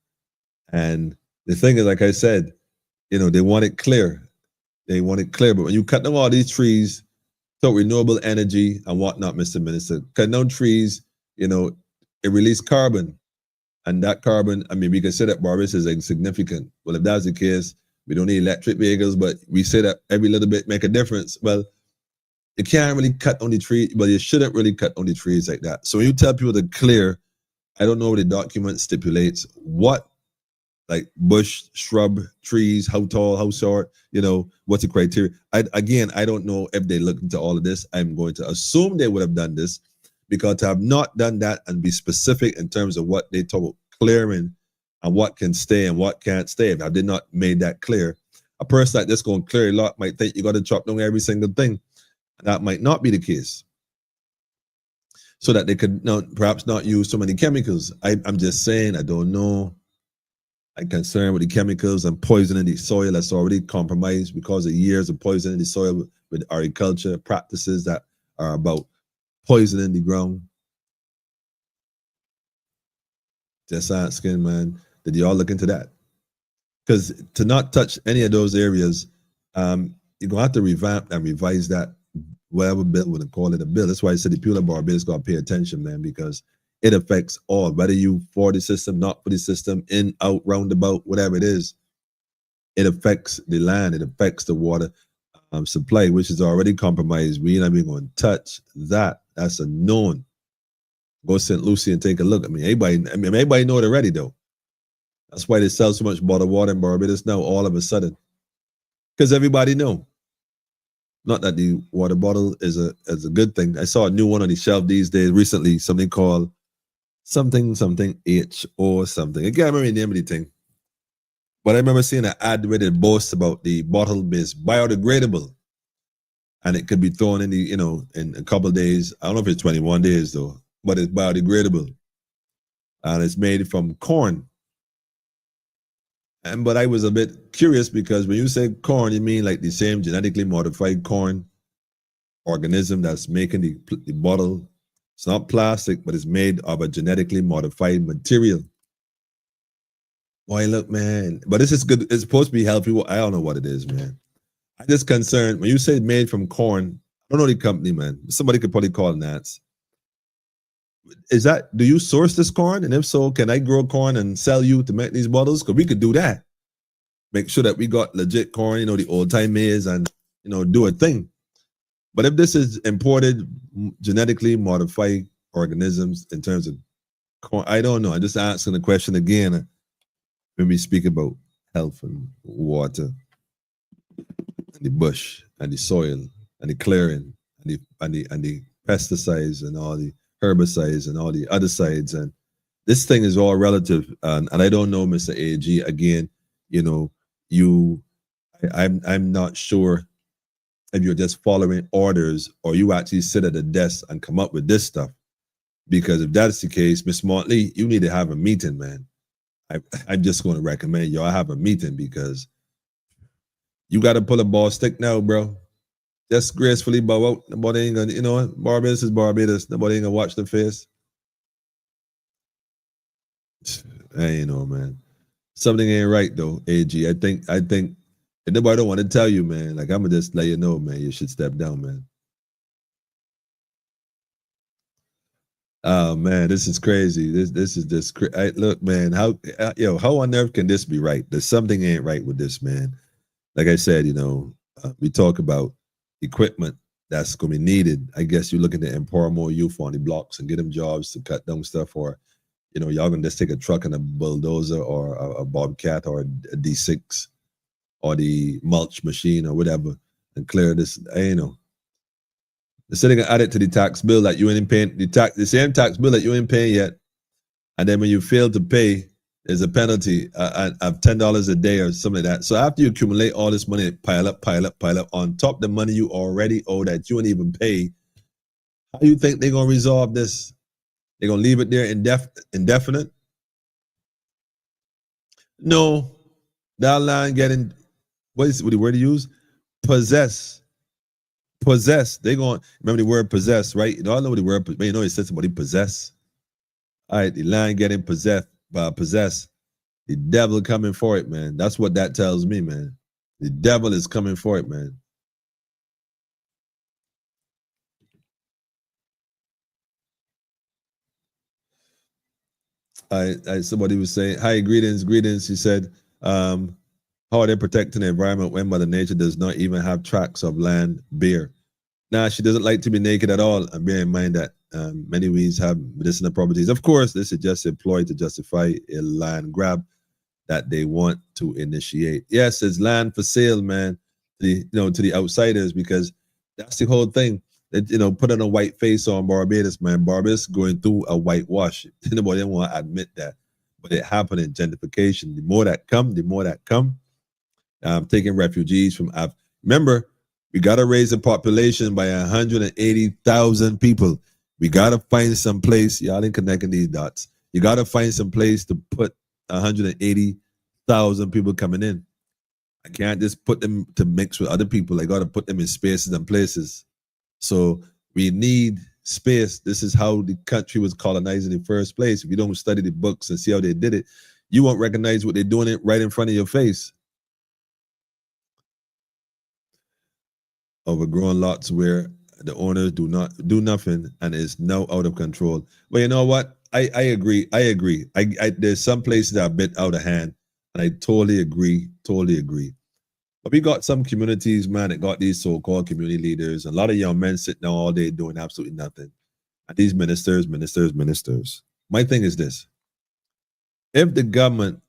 And the thing is, like I said, they want it clear. They want it clear. But when you cut down all these trees, so renewable energy and whatnot, Mr. Minister, cut down trees, it releases carbon. And that carbon, I mean, we can say that Barbados is insignificant. Well, if that's the case, we don't need electric vehicles, but we say that every little bit make a difference. Well, you can't really cut on the tree, but you shouldn't really cut on the trees like that. So when you tell people to clear, I don't know what the document stipulates, what, like bush, shrub, trees, how tall, how short, what's the criteria. I don't know if they look into all of this. I'm going to assume they would have done this, because to have not done that and be specific in terms of what they told clearing and what can stay and what can't stay, if I did not made that clear, a person like this going to clear a lot might think you got to chop down every single thing. That might not be the case, so that they could perhaps not use so many chemicals. I'm just saying, I don't know. I'm concerned with the chemicals and poisoning the soil that's already compromised because of years of poisoning the soil with agriculture practices that are about poisoning the ground. Just asking, man, did y'all look into that? Because to not touch any of those areas, you're going to have to revamp and revise that, whatever bill, when they call it a bill. That's why I said the people of Barbados got to pay attention, man, because it affects all, whether you for the system, not for the system, in, out, roundabout, whatever it is. It affects the land. It affects the water supply, which is already compromised. We're not even going to touch that. That's a known. Go to St. Lucie and take a look. Everybody know it already, though. That's why they sell so much bottled water in Barbados now, all of a sudden, because everybody know. Not that the water bottle is a good thing. I saw a new one on the shelf these days recently, something called something H or something. I can't remember the name of the thing. But I remember seeing an ad where it boasts about the bottle-based biodegradable. and it could be thrown in the, in a couple of days. I don't know if it's 21 days though, but it's biodegradable, and it's made from corn. But I was a bit curious because when you say corn, you mean like the same genetically modified corn organism that's making the bottle. It's not plastic, but it's made of a genetically modified material. Boy, look, man. But this is good. It's supposed to be healthy. I don't know what it is, man. I'm just concerned when you say made from corn. I don't know the company, man. Somebody could probably call Nats. Do you source this corn? And if so, can I grow corn and sell you to make these bottles? Because we could do that. Make sure that we got legit corn, the old time maize, and do a thing. But if this is imported, genetically modified organisms in terms of corn, I don't know. I'm just asking the question again when we speak about health and water and the bush and the soil and the clearing and the pesticides and all the herbicides and all the other sides. And this thing is all relative. And I don't know, Mr. AG, again, I'm not sure if you're just following orders or you actually sit at a desk and come up with this stuff. Because if that's the case, Ms. Motley, you need to have a meeting, man. I'm just going to recommend y'all have a meeting because you got to pull a ball stick now, bro. Just gracefully bow out. Nobody ain't gonna, Barbados is Barbados. Nobody ain't gonna watch the face. Man. Something ain't right though, AG. I think if nobody don't want to tell you, man, like I'm gonna just let you know, man, you should step down, man. Oh man, this is crazy. This is just look, man. How on earth can this be right? There's something ain't right with this, man. Like I said, we talk about equipment that's going to be needed. I guess you're looking to empower more youth on the blocks and get them jobs to cut down stuff, or y'all going to just take a truck and a bulldozer or a bobcat or a D6 or the mulch machine or whatever and clear this. The city can add it to the tax bill that you ain't paying, the same tax bill that you ain't paying yet, and then when you fail to pay, there's a penalty of $10 a day or something like that. So after you accumulate all this money, pile up on top of the money you already owe that you ain't even pay, how do you think they're going to resolve this? They're going to leave it there indefinite? No. That line getting, what is the word to use? Possess. They're going, remember the word possess, right? You all know the word, but it says somebody possess. All right, the line getting possessed. The devil coming for it, man. That's what that tells me, man. The devil is coming for it, man. Somebody was saying, hi, greetings. He said, how are they protecting the environment when Mother Nature does not even have tracts of land bare? Nah, she doesn't like to be naked at all. And bear in mind that many weeds have medicinal properties. Of course, this is just employed to justify a land grab that they want to initiate. Yes, it's land for sale, man, to the outsiders, because that's the whole thing. That, put on a white face on Barbados, man. Barbados going through a whitewash. Nobody want to admit that, but it happened in gentrification. The more that come. Taking refugees from remember, we got to raise the population by 180,000 people. We got to find some place. Y'all ain't connecting these dots. You got to find some place to put 180,000 people coming in. I can't just put them to mix with other people. I got to put them in spaces and places. So we need space. This is how the country was colonized in the first place. If you don't study the books and see how they did it, you won't recognize what they're doing it right in front of your face. Overgrown lots where the owners do nothing and is now out of control. But you know what? I agree. There's some places that are a bit out of hand, and I totally agree. But we got some communities, man, that got these so-called community leaders. A lot of young men sitting down all day doing absolutely nothing. And these ministers. My thing is this. If the government,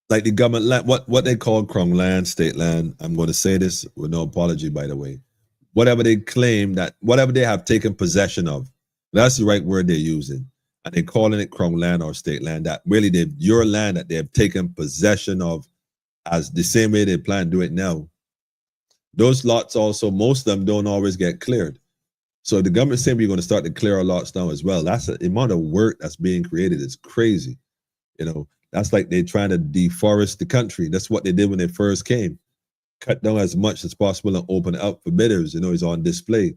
like the government land, what they call Crown land, state land, I'm going to say this with no apology, by the way. Whatever they claim that, whatever they have taken possession of, that's the right word they're using. And they're calling it Crown land or state land. That really, your land that they have taken possession of, as the same way they plan to do it now. Those lots also, most of them don't always get cleared. So the government saying we're going to start to clear our lots now as well. That's the amount of work that's being created is crazy. You know, that's like they're trying to deforest the country. That's what they did when they first came. Cut down as much as possible and open it up for bidders. You know, it's on display.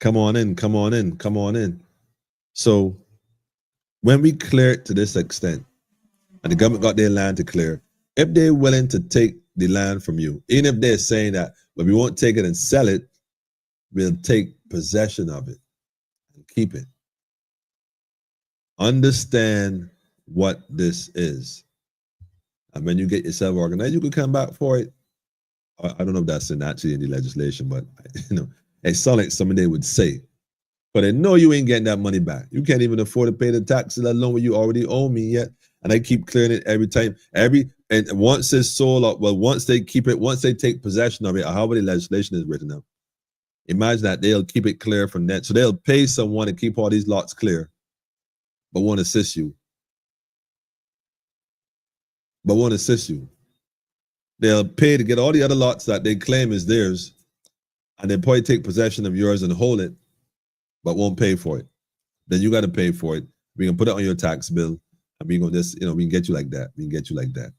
Come on in, come on in, come on in. So when we clear it to this extent, and the government got their land to clear, if they're willing to take the land from you, even if they're saying that, but we won't take it and sell it, we'll take possession of it and keep it. Understand what this is. And when you get yourself organized, you can come back for it. I don't know if that's actually in the legislation, but you know, it sounds like something they would say. But they know you ain't getting that money back. You can't even afford to pay the taxes, let alone what you already owe me yet. And I keep clearing it every time. And once it's sold up, well, once they keep it, once they take possession of it, or however the legislation is written up, imagine that they'll keep it clear from that. So they'll pay someone to keep all these lots clear, but won't assist you. They'll pay to get all the other lots that they claim is theirs, and they'll probably take possession of yours and hold it, but won't pay for it. Then you got to pay for it. We can put it on your tax bill, and we can just, we can get you like that. We can get you like that.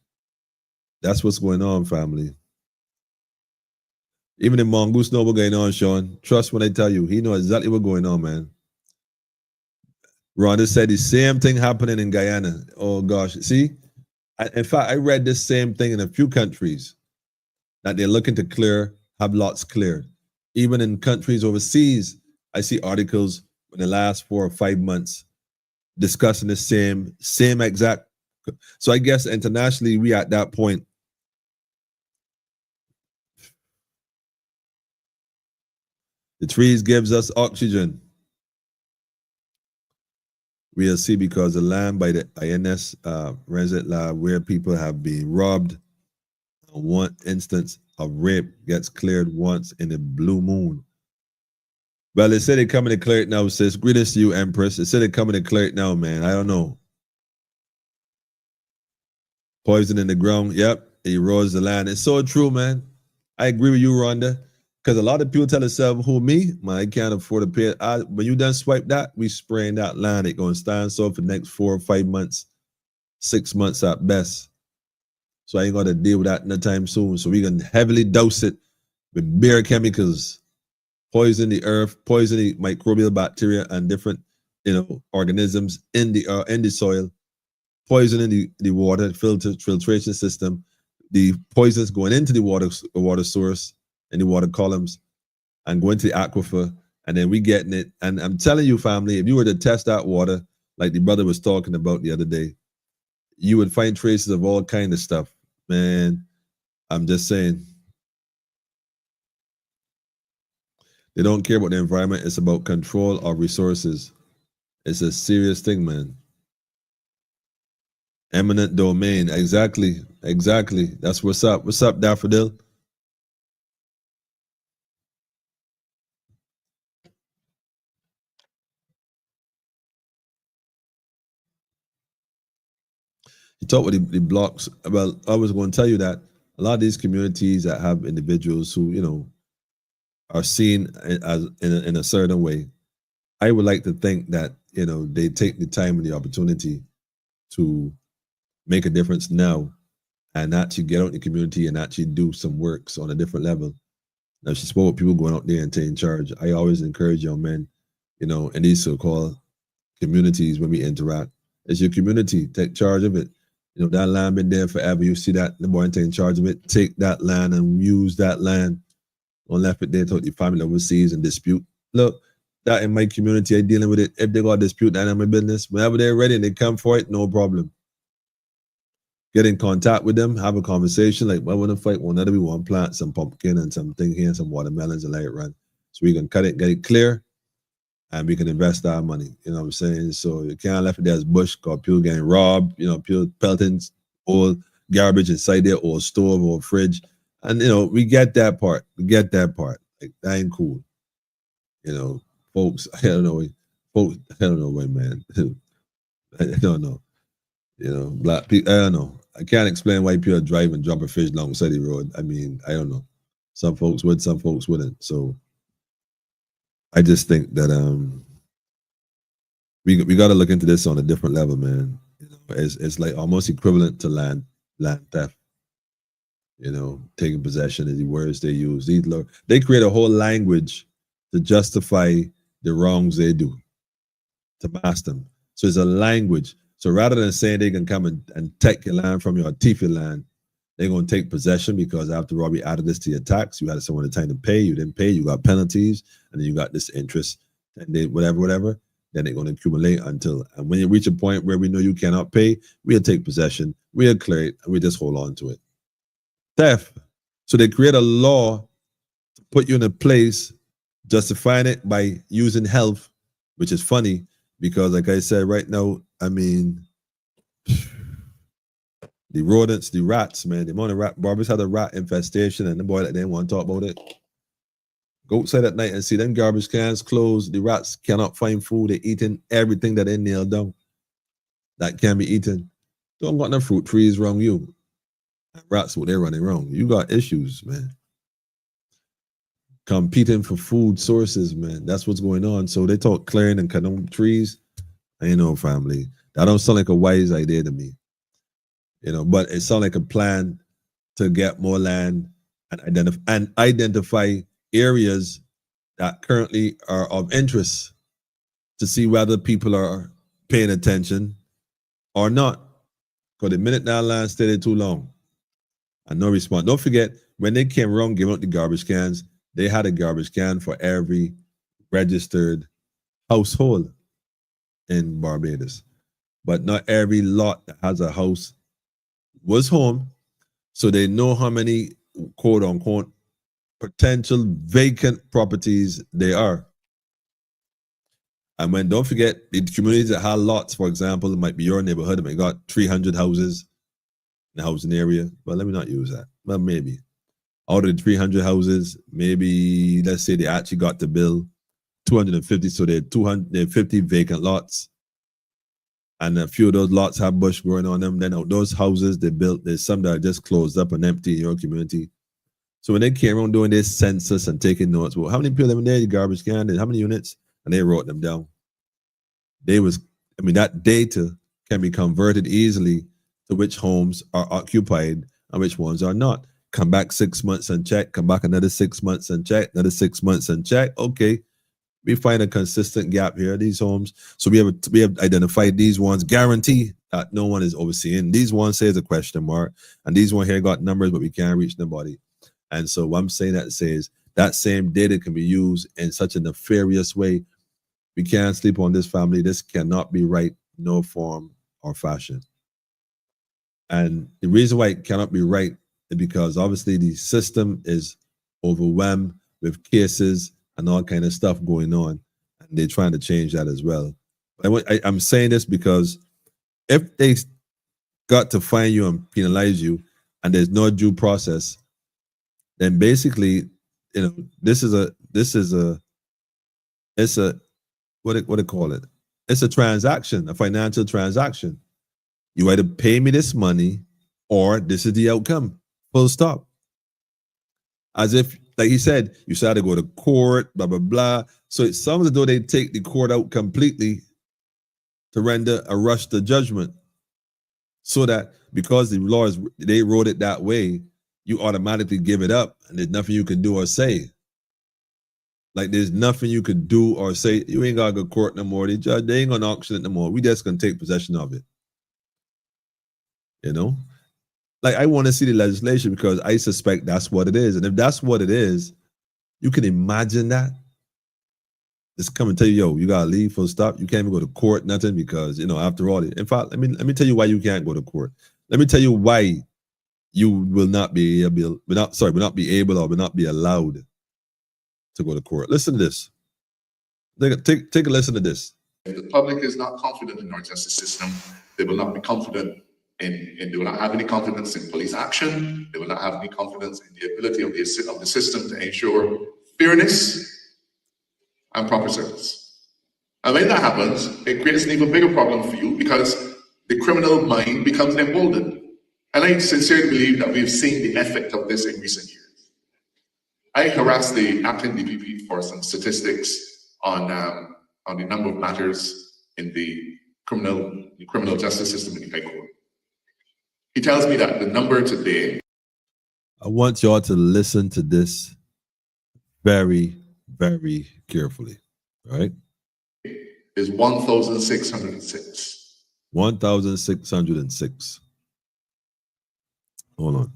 That's what's going on, family. Even if Mongoose know what's going on, Sean, trust when I tell you, he knows exactly what's going on, man. Rhonda said the same thing happening in Guyana. Oh, gosh. See? In fact, I read this same thing in a few countries that they're looking to have lots cleared. Even in countries overseas, I see articles in the last 4 or 5 months discussing the same exact. So I guess internationally, we at that point. The trees gives us oxygen. We'll see, because the land by the INS resident lab where people have been robbed, one instance of rape gets cleared once in a blue moon. Well, they said they're coming to clear it now, sis. Greetings to you, Empress. They said they're coming to clear it now, man. I don't know. Poison in the ground. Yep. It erodes the land. It's so true, man. I agree with you, Rhonda. Because a lot of people tell themselves, who, me? Man, I can't afford to pay it. When you done swipe that, we spraying that land. It's going to stand so for the next 4 or 5 months, 6 months at best. So I ain't going to deal with that no time soon. So we can heavily dose it with bare chemicals, poison the earth, poison the microbial bacteria and different, organisms in the soil, poisoning the water filtration system, the poisons going into the water source and the water columns and going to the aquifer, and then we getting it. And I'm telling you, family, if you were to test that water, like the brother was talking about the other day, you would find traces of all kind of stuff. Man, I'm just saying. They don't care about the environment. It's about control of resources. It's a serious thing, man. Eminent domain. Exactly. That's what's up. What's up, Daffodil? You talk with the blocks. Well, I was going to tell you that a lot of these communities that have individuals who, are seen as in a certain way, I would like to think that, they take the time and the opportunity to make a difference now and actually get out in the community and actually do some works on a different level. Now, she spoke with people going out there and taking charge. I always encourage young men, in these so-called communities when we interact. It's your community. Take charge of it. That land been there forever. You see that the boy taking charge of it. Take that land and use that land. Don't left it there to the family overseas and dispute. Look, that in my community, I dealing with it. If they got a dispute, that in my business. Whenever they're ready and they come for it, no problem. Get in contact with them, have a conversation. Like, well, we want to fight one another. We want to plant some pumpkin and something here, some watermelons and let it run. So we can cut it, get it clear, and we can invest our money. You know what I'm saying? So you can't left it there as bush, because people getting robbed, people pelting old garbage inside their old stove or fridge. And, we get that part. Like, that ain't cool. Folks, I don't know. Folks, I don't know, man. I don't know. Black people, I don't know. I can't explain why people drive and drop a fish alongside the road. I mean, I don't know. Some folks would, some folks wouldn't. So I just think that we got to look into this on a different level, man. You know, it's like almost equivalent to land theft. You know, taking possession is the words they use. They create a whole language to justify the wrongs they do, to mask them. So it's a language. So rather than saying they can come and take your land from you or thief your land, they're going to take possession because after all, we added this to your tax. You had someone the time to pay. You didn't pay. You got penalties. And then you got this interest. And they, whatever. Then they're going to accumulate until, and when you reach a point where we know you cannot pay, we'll take possession. We'll clear it. And we just hold on to it. Theft. So they create a law to put you in a place, justifying it by using health, which is funny because, like I said, right now, I mean, the rodents, the rats, man, the amount of rat, Barbados had a rat infestation, and the boy that they didn't want to talk about it. Go outside at night and see them garbage cans closed. The rats cannot find food. They're eating everything that they nail down that can be eaten. Don't got no fruit trees around you. Rats, what they're running wrong. You got issues, man. Competing for food sources, man. That's what's going on. So they talk clearing and cutting trees. I ain't no family. That don't sound like a wise idea to me. You know, but it sounds like a plan to get more land and identify areas that currently are of interest to see whether people are paying attention or not. Because the minute that land stayed there too long and no response. Don't forget, when they came around giving out the garbage cans, they had a garbage can for every registered household in Barbados. But not every lot that has a house was home. So they know how many, quote unquote, potential vacant properties they are. And when, don't forget, the communities that have lots, for example, it might be your neighborhood, it might got 300 houses in the housing area. But let me not use that. Well, maybe. Out of the 300 houses, maybe, let's say they actually got to build 250, so they had 250 vacant lots. And a few of those lots have bush growing on them. Then out those houses they built, there's some that are just closed up and empty in your community. So when they came around doing this census and taking notes, well, how many people live in there? The garbage can, how many units? And they wrote them down. That data can be converted easily to which homes are occupied and which ones are not. Come back 6 months and check, come back another 6 months and check, another 6 months and check. Okay, we find a consistent gap here, these homes. So we have identified these ones, guarantee that no one is overseeing. These ones says a question mark, and these one here got numbers, but we can't reach nobody. And so what I'm saying that says that same data can be used in such a nefarious way. We can't sleep on this, family. This cannot be right, no form or fashion. And the reason why it cannot be right is because obviously the system is overwhelmed with cases and all kind of stuff going on, and they're trying to change that as well. I'm saying this because if they got to fine you and penalize you, and there's no due process, then basically, you know, it's a what do you call it? It's a transaction, a financial transaction. You either pay me this money, or this is the outcome. Full stop. As if, like he said, you had to go to court, blah, blah, blah. So it sounds as though they take the court out completely to render a rush to judgment. So that because the laws, they wrote it that way, you automatically give it up and there's nothing you can do or say. Like there's nothing you could do or say. You ain't got to go to court no more. The judge, they ain't going to auction it no more. We just going to take possession of it. You know? Like, I want to see the legislation because I suspect that's what it is. And if that's what it is, you can imagine that. Just come and tell you, yo, you got to leave, full stop. You can't even go to court, nothing, because, you know, after all, in fact, let me tell you why you can't go to court. Let me tell you why you will not be able, will not be able or will not be allowed to go to court. Listen to this. Take a listen to this. If the public is not confident in our justice system, they will not be confident they will not have any confidence in police action. They will not have any confidence in the ability of the system to ensure fairness and proper service. And when that happens, it creates an even bigger problem for you because the criminal mind becomes emboldened. And I sincerely believe that we've seen the effect of this in recent years. I harassed the acting DPP for some statistics on the number of matters in the criminal justice system in the High Court. He tells me that the number today. I want y'all to listen to this very, very carefully, right? Is 1,606. 1,606. Hold on.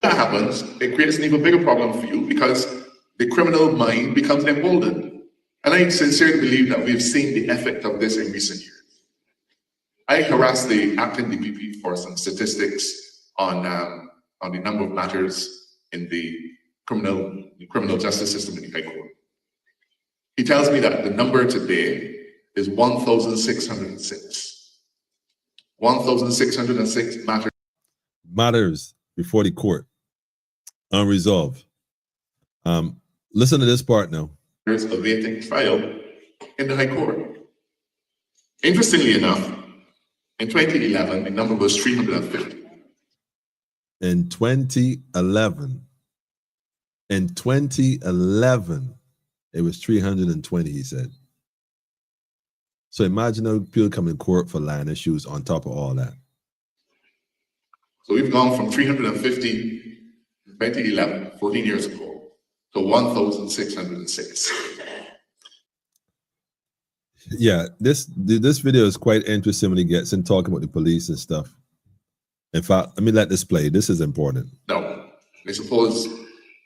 That happens, it creates an even bigger problem for you because the criminal mind becomes emboldened. And I sincerely believe that we've seen the effect of this in recent years. I harassed the acting DPP for some statistics on the number of matters in the criminal justice system in the High Court. He tells me that the number today is 1,606. 1,606 matters before the court, unresolved. Listen to this part now. Awaiting trial in the High Court. Interestingly enough, in 2011, the number was 350. In 2011, it was 320, he said. So imagine how people come in court for land issues on top of all that. So we've gone from 350 in 2011, 14 years ago, to 1,606. Yeah, this video is quite interesting when he gets in talking about the police and stuff. In fact, let me let this play. This is important. No, I suppose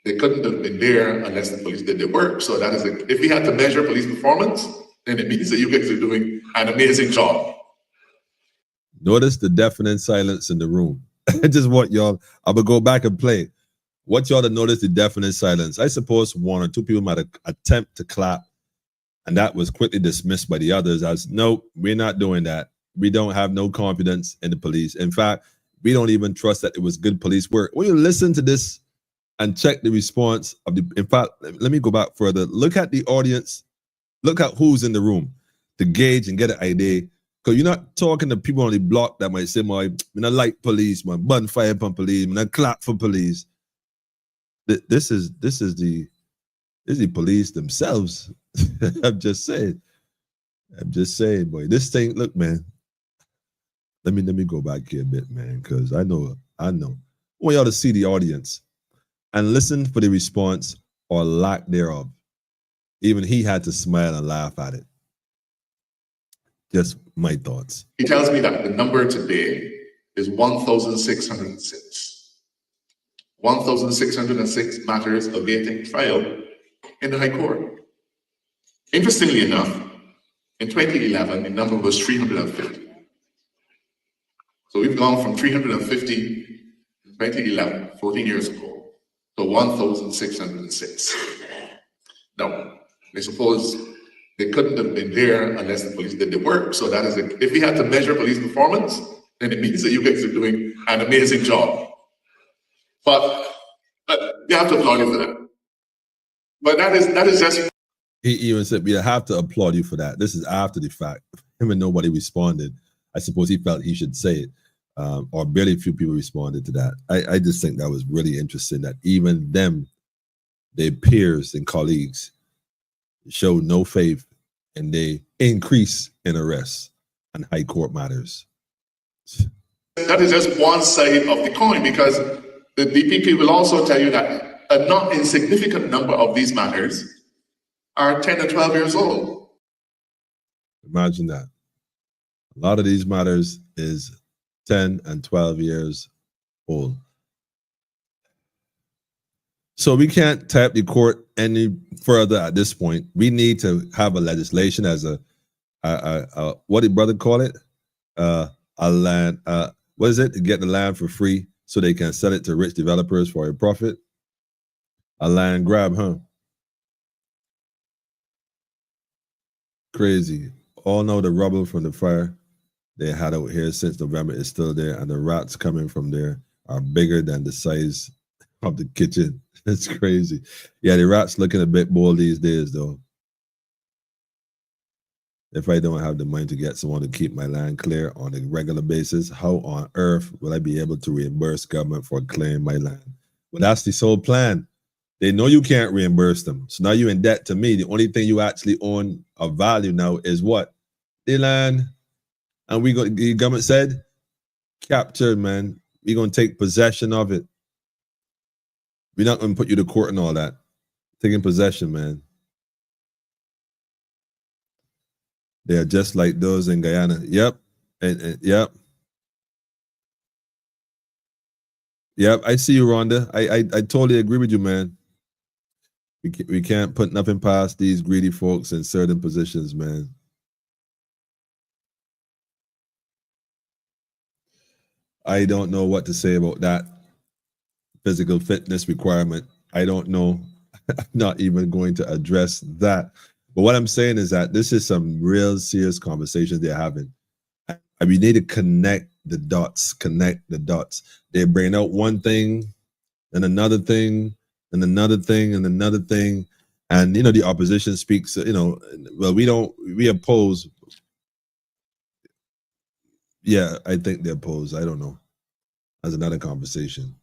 they couldn't have been there unless the police did their work. So that is, if we had to measure police performance, then it means that you guys are doing an amazing job. Notice the deafening silence in the room. I just want y'all, I will go back and play. Want y'all to notice the deafening silence. I suppose one or two people might attempt to clap, and that was quickly dismissed by the others as, no, we're not doing that. We don't have no confidence in the police. In fact, we don't even trust that it was good police work. When you listen to this and check the response of the, in fact, let me go back further. Look at the audience. Look at who's in the room to gauge and get an idea. Because you're not talking to people on the block that might say, man, I like police, man, bun fire upon police, man, I clap for police. This is the police themselves. I'm just saying, boy. This thing, look, man. Let me go back here a bit, man, because I know. I want y'all to see the audience and listen for the response or lack thereof. Even he had to smile and laugh at it. Just my thoughts. He tells me that the number today is 1,606. 1,606 matters awaiting trial in the High Court. Interestingly enough, in 2011, the number was 350. So we've gone from 350 in 2011, 14 years ago, to 1,606. Now, I suppose they couldn't have been there unless the police did the work. So that is, if we had to measure police performance, then it means that you guys are doing an amazing job. But you have to applaud you for that. But that is just. He even said, we have to applaud you for that. This is after the fact. Him and nobody responded. I suppose he felt he should say it. Or barely few people responded to that. I just think that was really interesting that even them, their peers and colleagues, showed no faith and they increase in arrests on high court matters. That is just one side of the coin, because the DPP will also tell you that a not insignificant number of these matters are 10 or 12 years old. Imagine that. A lot of these matters is 10 and 12 years old. So we can't tap the court any further at this point. We need to have a legislation as a what did brother call it? A land, what is it? To get the land for free so they can sell it to rich developers for a profit. A land grab, huh? Crazy. All know the rubble from the fire they had out here since November is still there, and the rats coming from there are bigger than the size of the kitchen. It's crazy. Yeah, the rats looking a bit bold these days, though. If I don't have the money to get someone to keep my land clear on a regular basis, how on earth will I be able to reimburse government for clearing my land? Well, that's the sole plan. They know you can't reimburse them. So now you're in debt to me. The only thing you actually own of value now is what? The land. And the government said, captured, man. We're going to take possession of it. We're not going to put you to court and all that. Taking possession, man. They are just like those in Guyana. Yep. And yep. Yep. I see you, Rhonda. I totally agree with you, man. We can't put nothing past these greedy folks in certain positions, man. I don't know what to say about that physical fitness requirement. I don't know. I'm not even going to address that. But what I'm saying is that this is some real serious conversations they're having. And we need to connect the dots. They bring out one thing, and another thing, and another thing, and another thing. And, the opposition speaks, well, we oppose. Yeah, I think they oppose. I don't know. That's another conversation.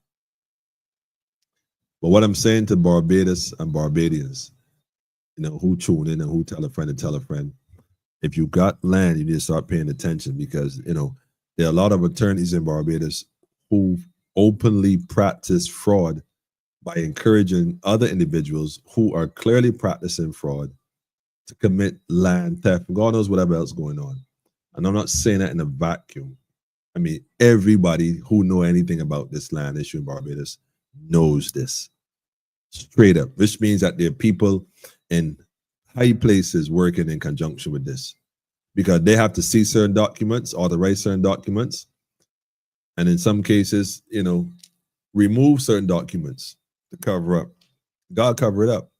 But what I'm saying to Barbados and Barbadians, who tune in and who tell a friend to tell a friend, if you got land, you need to start paying attention because, there are a lot of attorneys in Barbados who openly practice fraud by encouraging other individuals who are clearly practicing fraud to commit land theft. God knows whatever else going on. And I'm not saying that in a vacuum. I mean, everybody who know anything about this land issue in Barbados knows this. Straight up, which means that there are people in high places working in conjunction with this because they have to see certain documents, authorize certain documents, and in some cases, remove certain documents to cover up. God cover it up.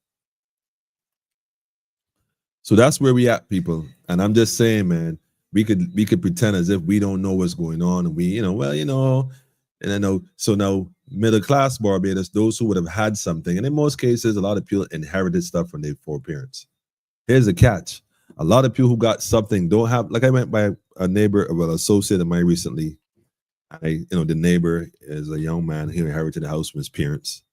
So that's where we at, people. And I'm just saying, man, we could pretend as if we don't know what's going on, and and I know. So now, middle class Barbados, those who would have had something, and in most cases, a lot of people inherited stuff from their foreparents. Here's a catch: a lot of people who got something don't have. Like I went by a neighbor, associate of mine recently. The neighbor is a young man who inherited the house from his parents,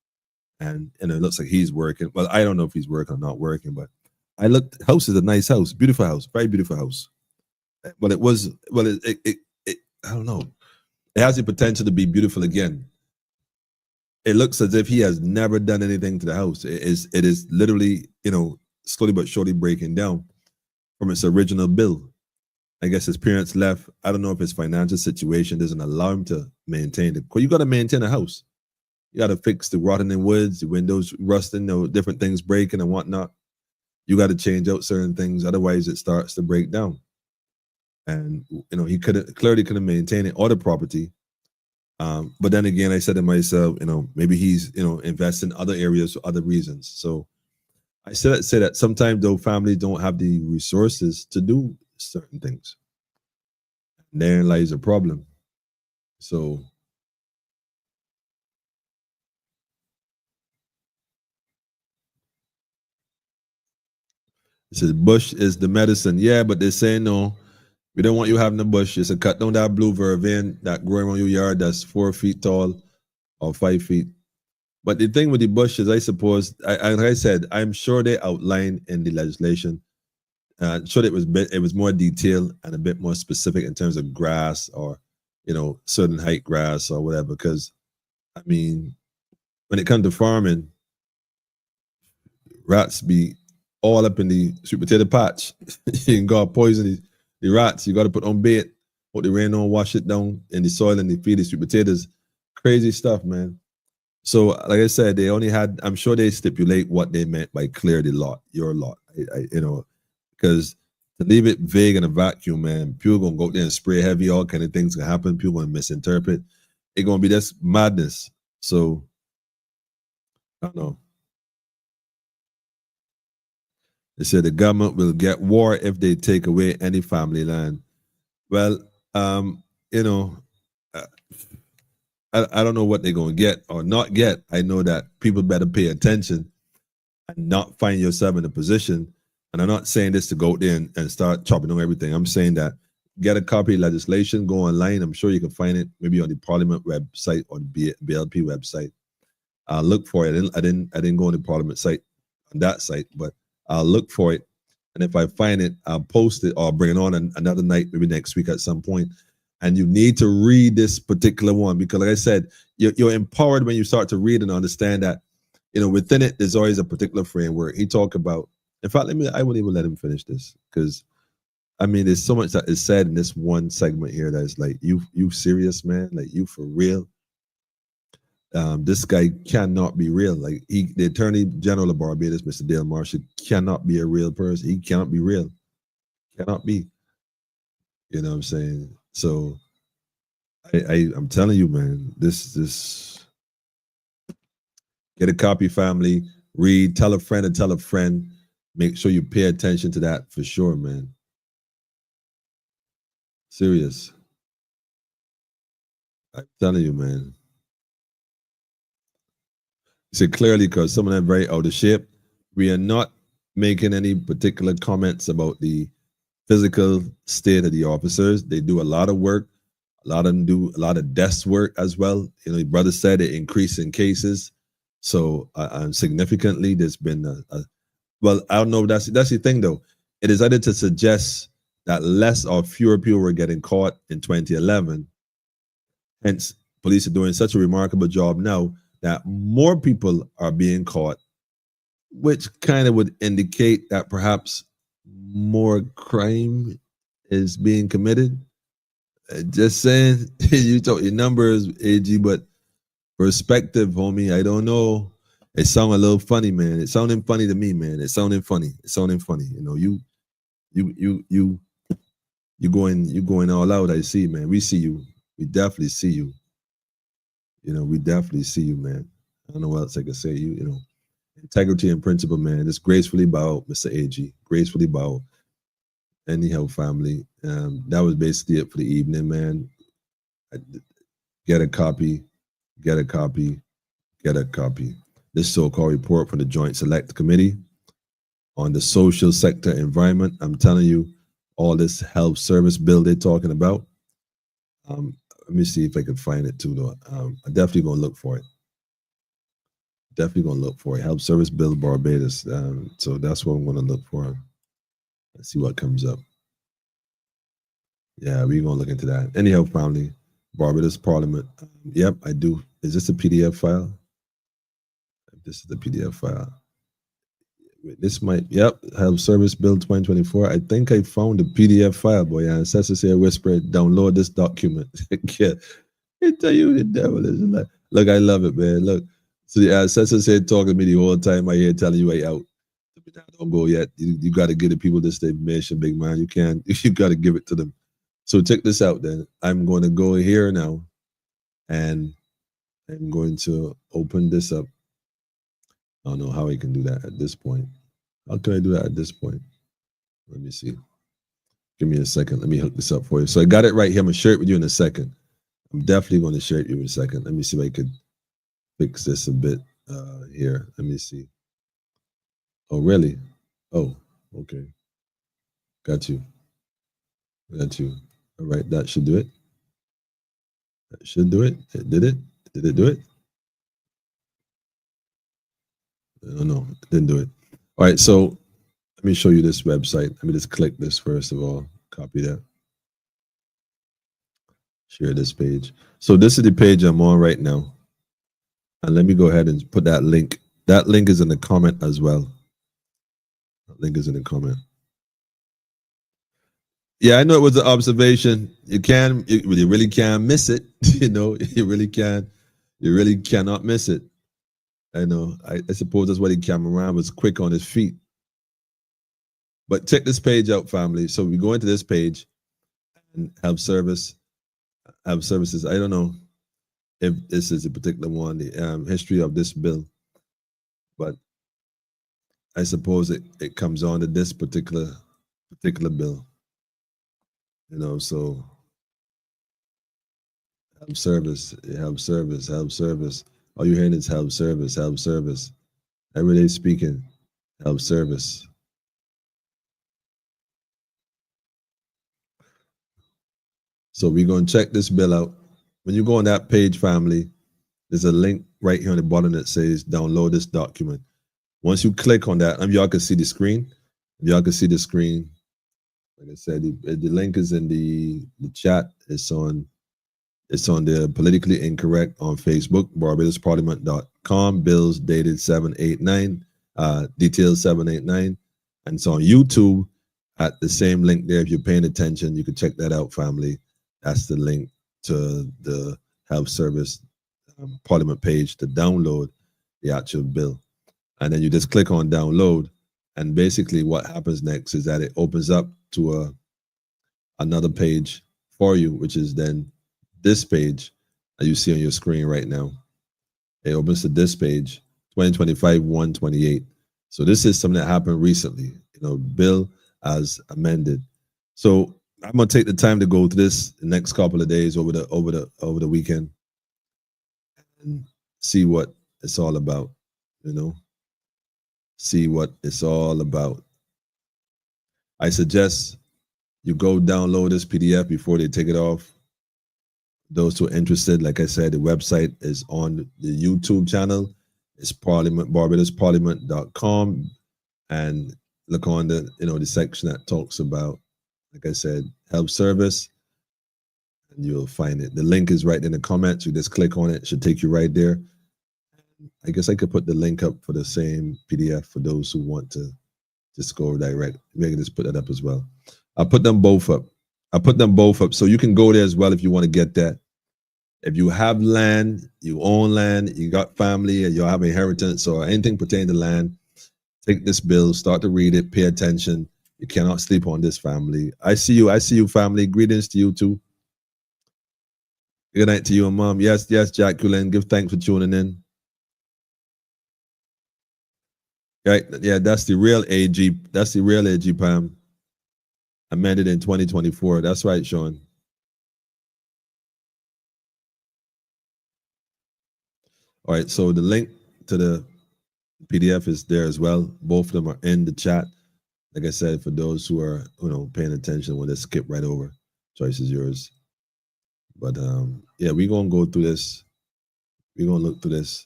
and it looks like he's working. Well, I don't know if he's working or not working, but I looked. House is a nice house, beautiful house, very beautiful house. But it I don't know. It has the potential to be beautiful again. It looks as if he has never done anything to the house. It is literally, slowly but surely breaking down from its original build. I guess his parents left. I don't know if his financial situation doesn't allow him to maintain it. Because you got to maintain a house. You got to fix the rotting woods, the windows rusting, different things breaking and whatnot. You got to change out certain things. Otherwise, it starts to break down. And, he clearly couldn't maintain it or the property. But then again, I said to myself, maybe he's, investing in other areas for other reasons. So I say that sometimes though families don't have the resources to do certain things. And therein lies a problem. So it says bush is the medicine. Yeah, but they say no. We don't want you having a bush. It's a cut down that blue vervain that growing around your yard that's 4 feet tall or 5 feet. But the thing with the bushes, I suppose, like I said, I'm sure they outlined in the legislation. Sure, it was more detailed and a bit more specific in terms of grass or, certain height grass or whatever. Because, I mean, when it comes to farming, rats be all up in the sweet potato patch. You can go poison the rats. You got to put on bait, put the rain on, wash it down in the soil, and they feed the sweet potatoes. Crazy stuff, man. So, like I said, they only had. I'm sure they stipulate what they meant by clear the lot, your lot. Because to leave it vague in a vacuum, man, people gonna go out there and spray heavy. All kind of things can happen. People gonna misinterpret. It's gonna be this madness. So, I don't know. They said the government will get war if they take away any family land. Well, I don't know what they're going to get or not get. I know that people better pay attention and not find yourself in a position And I'm not saying this to go out there and start chopping on everything. I'm saying that get a copy of legislation, go online. I'm sure you can find it maybe on the Parliament website or the BLP website. I'll look for it. I didn't go on the Parliament site, on that site, but I'll look for it. And if I find it, I'll post it or bring it on another night, maybe next week at some point. And you need to read this particular one because, like I said, you're empowered when you start to read and understand that, within it, there's always a particular framework. He talked about, in fact, I wouldn't even let him finish this because, there's so much that is said in this one segment here that is like, you serious, man? Like, you for real? This guy cannot be real. Like the Attorney General of Barbados, Mr. Dale Marshall, cannot be a real person. He cannot be real. Cannot be. You know what I'm saying? So I'm telling you, man, this get a copy, family, read, tell a friend and tell a friend. Make sure you pay attention to that for sure, man. Serious. I'm telling you, man. See, clearly, because some of them very out of shape. We are not making any particular comments about the physical state of the officers. They do a lot of work. A lot of them do a lot of desk work as well. The brother said it increased in cases. So significantly, there's been well, I don't know. That's the thing, though. It is either to suggest that less or fewer people were getting caught in 2011. Hence, police are doing such a remarkable job now that more people are being caught, which kind of would indicate that perhaps more crime is being committed. Just saying, you talk your numbers, AG, but perspective, homie, I don't know. It sounded a little funny, man. It sounded funny to me, man. It sounded funny. You going all out. I see, man. We see you. We definitely see you. We definitely see you, man. I don't know what else I can say. Integrity and principle, man. Just gracefully bow, Mr. AG. Gracefully bow. Anyhow, family. That was basically it for the evening, man. Get a copy. Get a copy. Get a copy. This so-called report from the Joint Select Committee on the social sector environment. I'm telling you, all this health service bill they're talking about. Let me see if I can find it too, though. I'm definitely going to look for it. Definitely going to look for it. Health Service Bill Barbados. So that's what I'm going to look for. Let's see what comes up. Yeah, we're going to look into that. Anyhow, family, Barbados Parliament. Yep, I do. Is this a PDF file? This is the PDF file. This might, yep, Health Service Bill 2024. I think I found the PDF file, boy. And Ancestors here whisper, download this document. Yeah, I tell you, the devil is like, look, I love it, man. Look, so the Ancestors here talking to me the whole time. I hear telling you, hey, out. Don't go yet. You got to give the people this information, big man. You can't, you got to give it to them. So check this out then. I'm going to go here now and I'm going to open this up. I don't know how I can do that at this point. How can I do that at this point? Let me see. Give me a second. Let me hook this up for you. So I got it right here. I'm going to share it with you in a second. I'm definitely going to share it with you in a second. Let me see if I could fix this a bit here. Let me see. Oh, really? Oh, okay. Got you. Got you. All right. That should do it. That should do it. It did it. Did it do it? Oh, no, it didn't do it. All right, so let me show you this website. Let me just click this first of all. Copy that. Share this page. So this is the page I'm on right now. And let me go ahead and put that link. That link is in the comment as well. That link is in the comment. Yeah, I know it was an observation. You really can't miss it. You really cannot miss it. I know. I suppose that's why the cameraman was quick on his feet. But check this page out, family. So we go into this page and have services. I don't know if this is a particular one, the history of this bill, but I suppose it comes on to this particular bill. So help service. All you're hearing is help service. Every day speaking, help service. So we're going to check this bill out. When you go on that page, family, there's a link right here on the bottom that says download this document. Once you click on that, y'all can see the screen. Y'all can see the screen. Like I said, the link is in the chat. It's on the Politically Incorrect on Facebook, BarbadosParliament.com, bills dated 789, details 789. And it's on YouTube at the same link there. If you're paying attention, you can check that out, family. That's the link to the Health Service Parliament page to download the actual bill. And then you just click on download. And basically what happens next is that it opens up to another page for you, which is then this page that you see on your screen right now. It opens to this page, 2025-128. So this is something that happened recently, bill as amended. So I'm gonna take the time to go through this the next couple of days over the weekend and see what it's all about, see what it's all about. I suggest you go download this PDF before they take it off. Those who are interested, like I said, the website is on the YouTube channel. It's BarbadosParliament.com, and look on the the section that talks about, like I said, Health Service, and you'll find it. The link is right in the comments. You just click on it. It should take you right there. I guess I could put the link up for the same PDF for those who want to just go direct. Maybe I can just put that up as well. I'll put them both up. So you can go there as well if you want to get that. If you have land, you own land, you got family, and you have inheritance or anything pertaining to land, take this bill, start to read it, pay attention. You cannot sleep on this, family. I see you, family. Greetings to you too. Good night to you and mom. Yes, Jacqueline. Give thanks for tuning in. Right, yeah, that's the real AG. That's the real AG, Pam. Amended in 2024. That's right, Sean. All right, so the link to the PDF is there as well. Both of them are in the chat. Like I said, for those who are paying attention, when they skip right over, choice is yours. But yeah, we're gonna go through this. We're gonna look through this.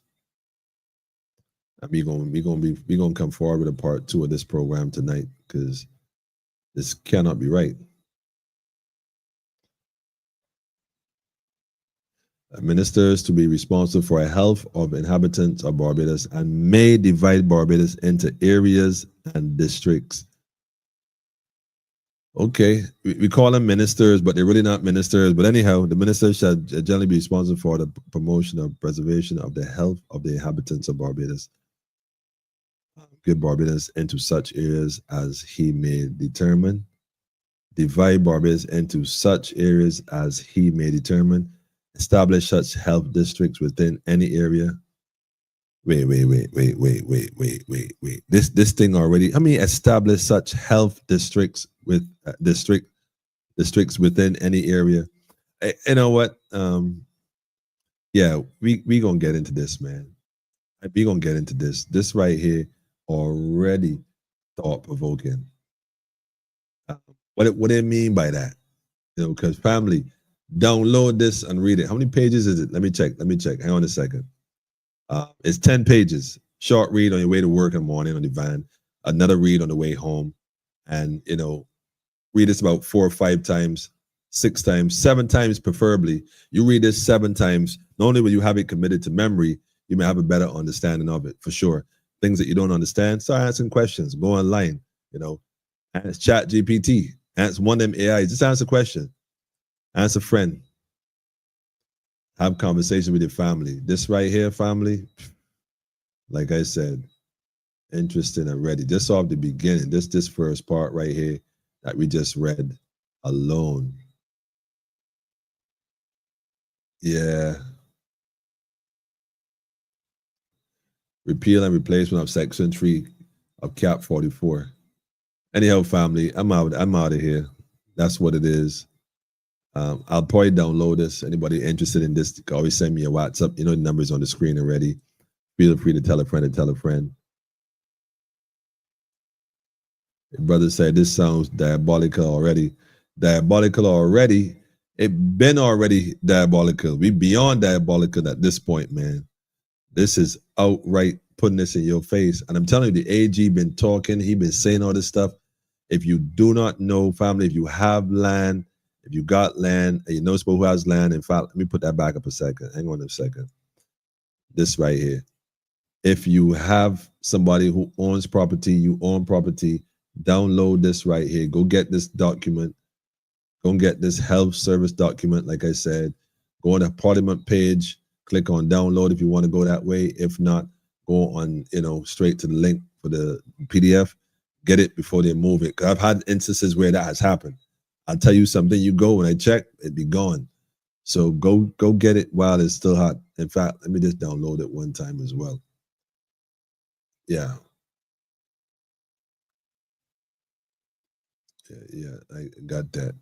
And we're gonna come forward with a part 2 of this program tonight, because this cannot be right. Ministers to be responsible for the health of inhabitants of Barbados and may divide Barbados into areas and districts. Okay, we call them ministers, but they're really not ministers. But anyhow, the ministers shall generally be responsible for the promotion or preservation of the health of the inhabitants of Barbados. Give Barbados into such areas as he may determine. Divide Barbados into such areas as he may determine. Establish such health districts within any area. Wait. This thing already. I mean, establish such health districts with districts within any area. You know what? Yeah, we gonna get into this, man. We gonna get into this. This right here already thought provoking. What do it mean by that? Because family, download this and read it. How many pages is it? Let me check. Hang on a second. It's 10 pages. Short read on your way to work in the morning on the van. Another read on the way home. And, read this about 4 or 5 times, 6 times, 7 times preferably. You read this 7 times. Not only will you have it committed to memory, you may have a better understanding of it, for sure. Things that you don't understand, start asking questions. Go online, ask Chat GPT. Ask one of them AI. Just answer a question. Ask a friend. Have conversation with your family. This right here, family, like I said, interesting already. Just off the beginning, this first part right here that we just read alone. Yeah. Repeal and replacement of Section 3 of Cap 44. Anyhow, family, I'm out of here. That's what it is. I'll probably download this. Anybody interested in this, can always send me a WhatsApp. The number's on the screen already. Feel free to tell a friend. Your brother said this sounds diabolical already. It been already diabolical. We beyond diabolical at this point, man. This is outright putting this in your face. And I'm telling you, the AG been talking. He been saying all this stuff. If you do not know, family, if you have land, if you got land, and you know somebody who has land, in fact, let me put that back up a second. Hang on a second. This right here. If you have somebody who owns property, you own property, download this right here. Go get this document. Go and get this health service document. Like I said, go on the Parliament page, click on download if you want to go that way. If not, go on, straight to the link for the PDF. Get it before they move it. 'Cause I've had instances where that has happened. I'll tell you something, you go, when I check, it'd be gone. So go get it while it's still hot. In fact, let me just download it one time as well. Yeah. Yeah, I got that.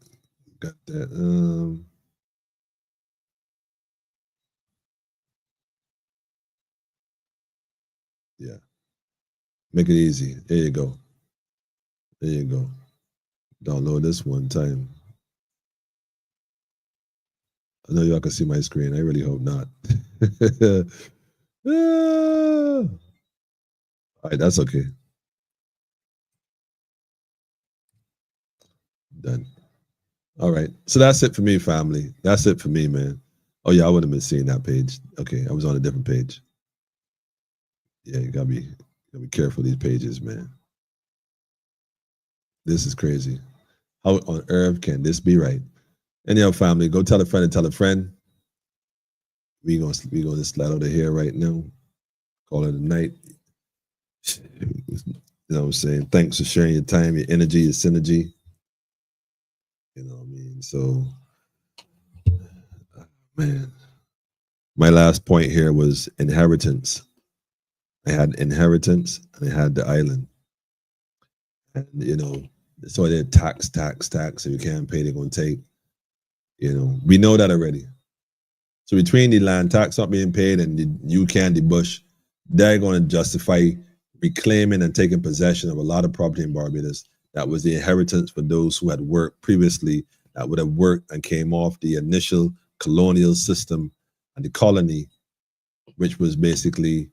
Got that. Yeah. Make it easy. There you go. There you go. Download this one time. I know y'all can see my screen. I really hope not. All right, that's okay. Done. All right. So that's it for me, family. That's it for me, man. Oh, yeah, I wouldn't have been seeing that page. Okay, I was on a different page. Yeah, you gotta be careful of these pages, man. This is crazy. How on earth can this be right? Anyhow, family, go tell a friend and tell a friend. We gonna just slide out of here right now. Call it a night. You know what I'm saying? Thanks for sharing your time, your energy, your synergy. You know what I mean? So, man, my last point here was inheritance. I had inheritance and I had the island. And, so they're tax. If you can't pay, they're going to take. We know that already. So between the land tax not being paid and the bush, they're going to justify reclaiming and taking possession of a lot of property in Barbados. That was the inheritance for those who had worked previously, that would have worked and came off the initial colonial system and the colony, which was basically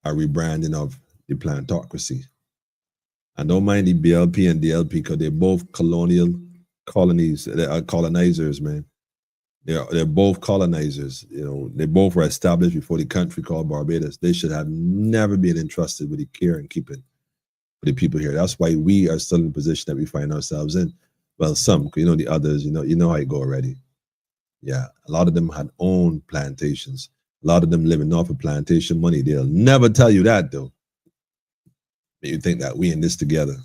a rebranding of the plantocracy. And don't mind the BLP and DLP because they're both colonial colonies. They are colonizers, man. They're both colonizers. They both were established before the country called Barbados. They should have never been entrusted with the care and keeping for the people here. That's why we are still in the position that we find ourselves in. Well, some, the others, you know how it go already. Yeah, a lot of them had owned plantations. A lot of them living off of plantation money. They'll never tell you that, though. You think that we in this together.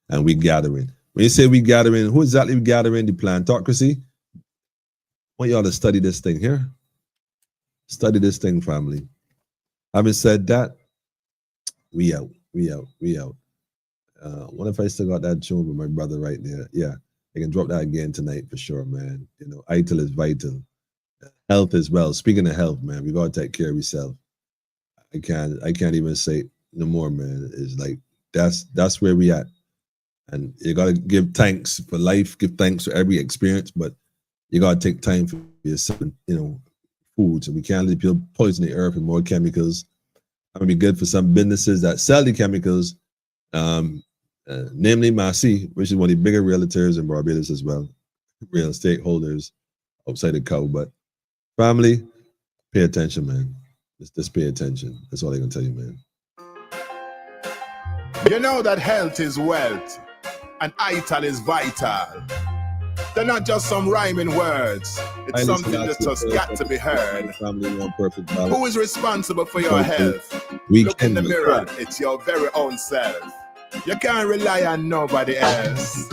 And we gathering. When you say we gathering, who exactly we gathering? The plantocracy? I want y'all to study this thing here. Study this thing, family. Having said that, we out. I wonder if I still got that tune with my brother right there. Yeah, I can drop that again tonight for sure, man. ITIL is vital. Health as well. Speaking of health, man, we gotta take care of yourself. I can't even say no more, man. It's like that's where we at. And you gotta give thanks for life, give thanks for every experience, but you gotta take time for yourself, food. So we can't let people poison the earth with more chemicals. That would be good for some businesses that sell the chemicals, namely Massey, which is one of the bigger realtors in Barbados as well, real estate holders outside the cow. But family, pay attention, man. Just pay attention. That's all I can tell you, man. You know that health is wealth and ITIL is vital. They're not just some rhyming words. It's something that just got to be heard. Who is responsible for your health? Look in the mirror. It's your very own self. You can't rely on nobody else.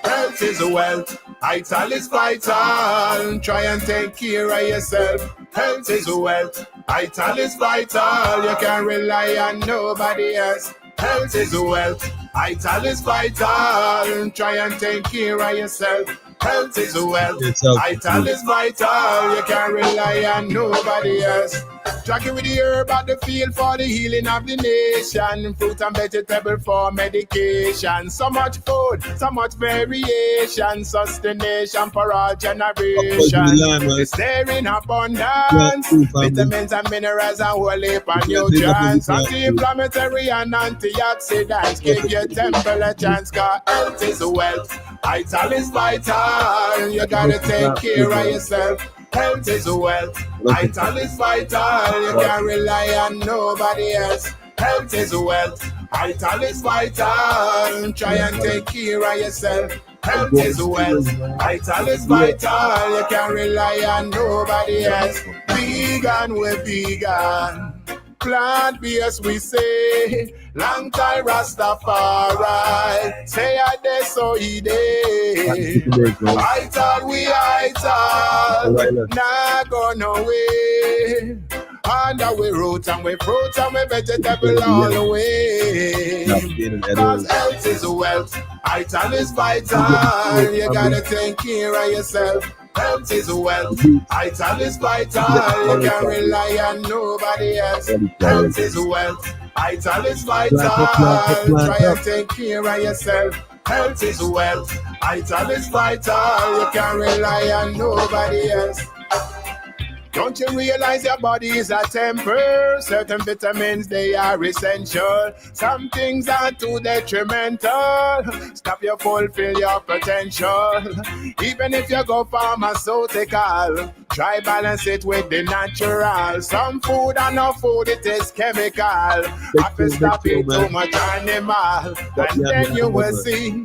Health is wealth. ITIL is vital. Try and take care of yourself. Health is wealth. ITIL is vital. You can't rely on nobody else. Health is wealth. ITIL is vital. Try and take care of yourself. Health is wealth. ITIL is vital. You can't rely on nobody else. Tracking with the herb at the field for the healing of the nation. Fruit and vegetable for medication. So much food, so much variation. Sustenance for all generations. It's there in abundance. Vitamins and minerals and whole heap of nutrients. Anti-inflammatory and antioxidants. Give your temple a chance, cause health is wealth. Vital is vital. You gotta take care of yourself. Health is wealth. Vital is vital. You can't rely on nobody else. Health is wealth. Vital is vital. Try and take care of yourself. Health is wealth. Vital is vital. You can't rely on nobody else. Vegan, we're vegan. Plant-based, we say. Long time Rastafari. Say I dey so he dey. Vital, we vital. Not gonna way. Under we root and we fruit and we vegetable all the way. Cause health is wealth. Vital is vital. You gotta take care of yourself. Health is wealth. Vital is vital. You can't rely on nobody else. Health is wealth. Vital is vital. Try and take care of yourself. Health is wealth. Vital is vital. You can't rely on nobody else. Don't you realize your body is a temple? Certain vitamins, they are essential. Some things are too detrimental. Stop you fulfill your potential. Even if you go pharmaceutical, try balance it with the natural. Some food and no food, it is chemical. Have to stop it too much animal. And then you will see.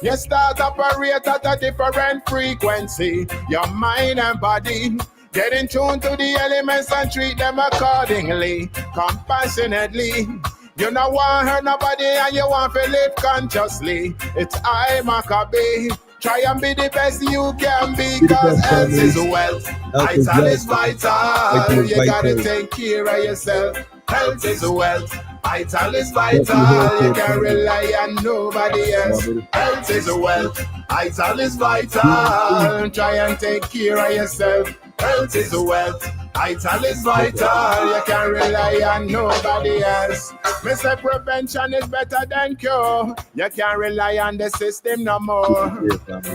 You start operate at a different frequency. Your mind and body. Get in tune to the elements and treat them accordingly, compassionately. You don't want to hurt nobody and you want to live consciously. It's I, Maccabee. Try and be the best you can be, because health is wealth. Vital is vital. You gotta take care of yourself. Health is wealth. Vital is vital. You can't rely on nobody else. Health is wealth. Vital is vital. Try and take care of yourself. Health is wealth. Vital is vital. You can't rely on nobody else. Me say prevention is better than cure. You can't rely on the system no more.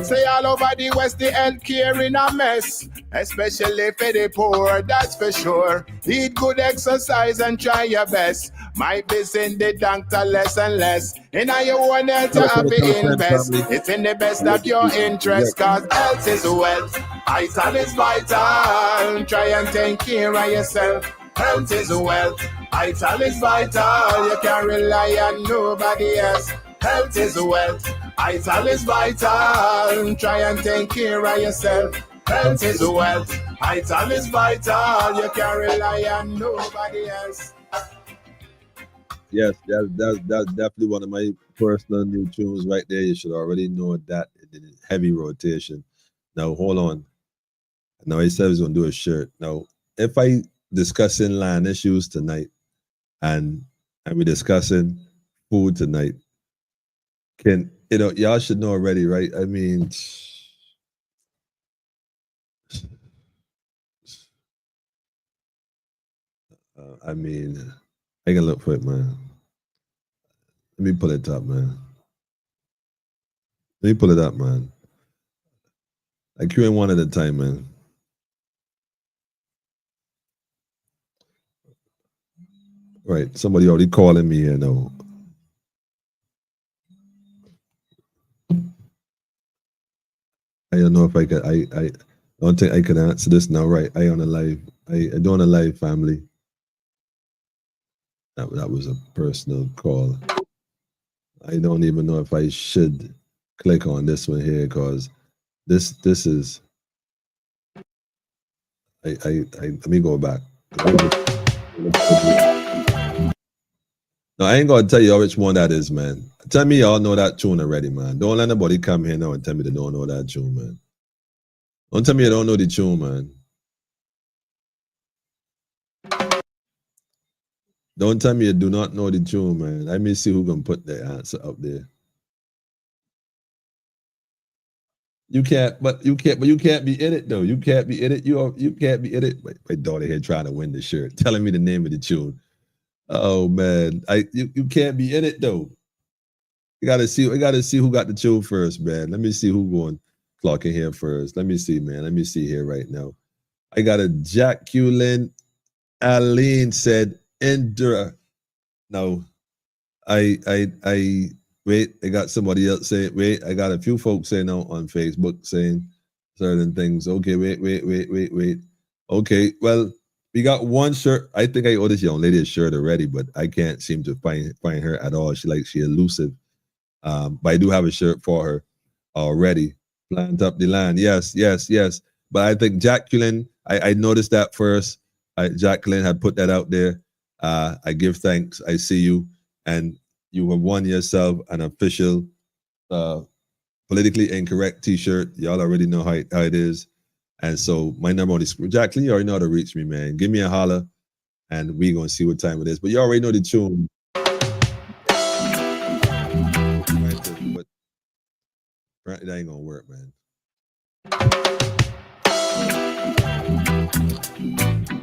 Say all over the West, the healthcare in a mess, especially for the poor, that's for sure. Eat good exercise and try your best. Might be seeing the doctor less and less. In your own health, you have to invest. It's in the best of your interest, cause health is wealth. Vital is vital. Try and take care of yourself. Health is wealth. Vital is vital. You can't rely on nobody else. Health is wealth. Vital is vital. Try and take care of yourself. Health is wealth. Vital is vital. You can't rely on nobody else. Yes, that's definitely one of my personal new tunes right there. You should already know that in heavy rotation. Now hold on. Now he said he's gonna do a shirt. Now, if I discussing land issues tonight, and we're discussing food tonight, y'all should know already, right? I mean, I can look for it, man. Let me pull it up, man. Let me pull it up, man. I queuing one at a time, man. Right, somebody already calling me here now. I don't know if I can. I don't think I can answer this now. Right, I on a live. I doing a live, family. That was a personal call. I don't even know if I should click on this one here, because this is. I let me go back. No, I ain't gonna tell y'all which one that is, man. Tell me y'all know that tune already, man. Don't let nobody come here now and tell me they don't know that tune, man. Don't tell me you don't know the tune, man. Don't tell me you do not know the tune, man. Let me see who can put the answer up there. You can't be in it though. You can't be in it. You can't be in it. My daughter here trying to win the shirt, telling me the name of the tune. Oh man, you can't be in it though. We gotta see who got the tune first, man. Let me see who going clock in here first. Let me see, man. Let me see here right now. I got a Jacqueline Aline said Indra. No, I wait. I got somebody else saying wait. I got a few folks saying on Facebook saying certain things. Okay, wait. Okay, well, we got one shirt. I think I owe this young lady a shirt already, but I can't seem to find her at all. She elusive. But I do have a shirt for her already. Plant up the land. Yes. But I think Jacqueline, I noticed that first. Jacqueline had put that out there. I give thanks. I see you. And you have won yourself an official politically incorrect t-shirt. Y'all already know how it is. And so my number on the screen, Jacqueline, you already know how to reach me, man. Give me a holler and we're going to see what time it is. But you already know the tune. But apparently that ain't going to work, man.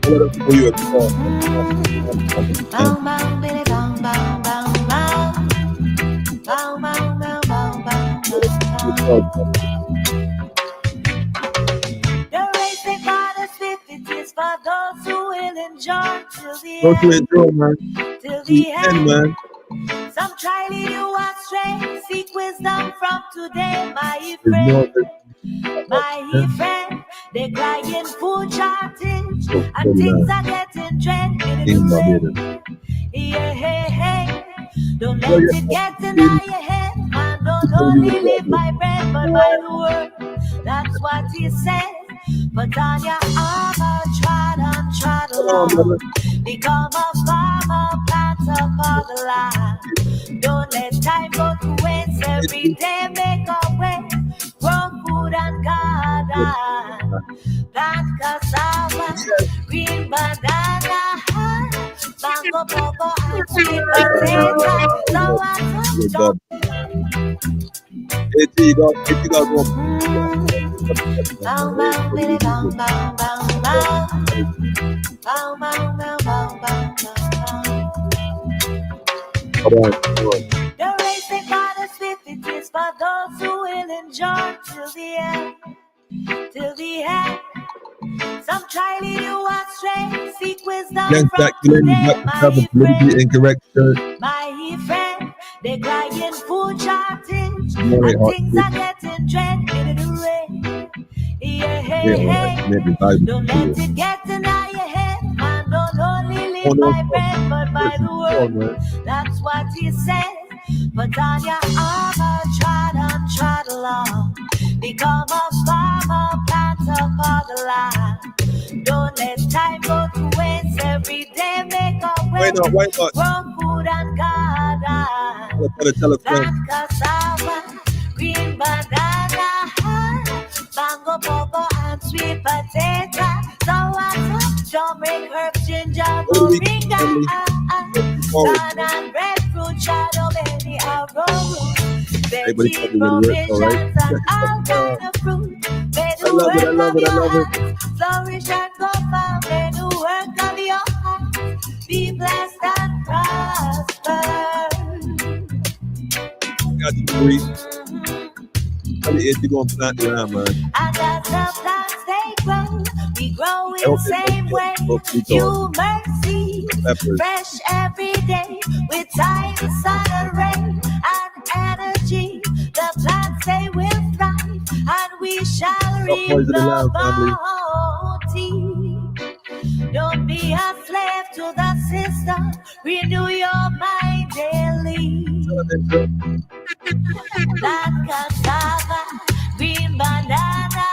The race they got us with it is for those who will enjoy till the end, man. Some try lead you astray, seek wisdom from today, my friend. My friend, they crying food shortage, and things are getting dreadful. Yeah. Don't let it get in your head, man. Don't only live by bread, but by the word. That's what he said. Put on your armor, trot along. Become a farmer, plant up all the land. Don't let time go to waste. Every day make a way. Grow food and garden. Plant cassava, green banana, mango, cocoa, and sweet potato. So I don't. The race they got us with it is for those who will enjoy till the end. Some try lead you astray, seek wisdom from today, my friend. Incorrect shirt. My friend, they crying food shortage, and things are getting dreadful in the rain. Yeah. Don't let it get in your head, man. Don't only live by bread, but by the word. That's what he said. Put on your armor, trot along. Become a farmer, plant up all the land. Don't let time go to waste. Every day make a way. Why not? Grow food and garden. Plant cassava, green banana, mango, cocoa, and sweet potato. So what's up? Turmeric, herbs, ginger, moringa, sun and breadfruit, shadow, baby, arrow. Veggie provisions and all kind of fruit. May the work of your hands flourish and go far. May the work of your hands be blessed and prosper. Got the three. If you're going to plant the land, man. And as the plants they grow, we grow in the same way. You mercy, fresh every day with time, sun and rain and energy. The plants they will thrive, and we shall reap the bounty. Don't be a slave to the system. Renew your mind daily. Plant cassava, green banana,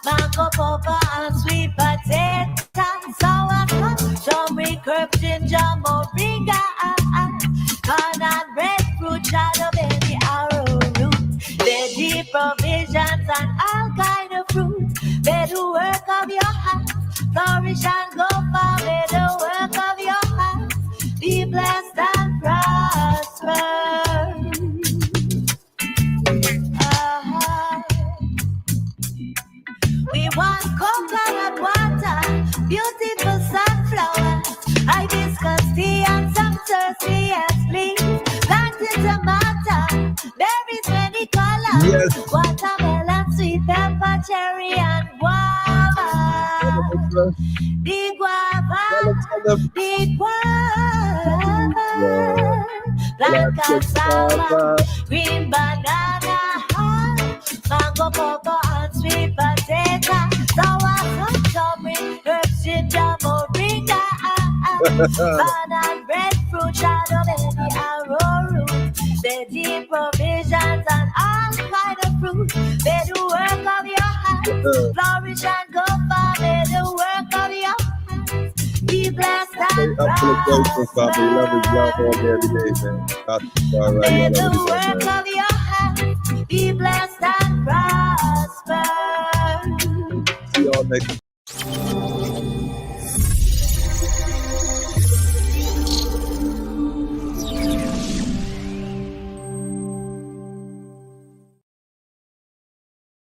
mango, cocoa, and sweet potato. Sour, turmeric, herb, ginger, moringa, corn and breadfruit, shadow, baby, arrowroot. Veggie provisions and all kind of fruit. May the work of your hands flourish and go far. May the work of your hands be blessed and prosper. yes, please. Plant in tomato, berries many colors. Yes. Watermelon, sweet pepper, cherry, and guava. The guava, the guava. Plant cassava, green banana, mango, pawpaw, and sweet potato. Sour, tamarind, herb, ginger, moringa. Banana, breadfruit, shadow, baby, arrowroot. Veggie provisions and all kind of fruit. May the work of your hands flourish and go far. May the work of your hands be blessed and prosper. May the work of your hands be blessed and prosper. See y'all next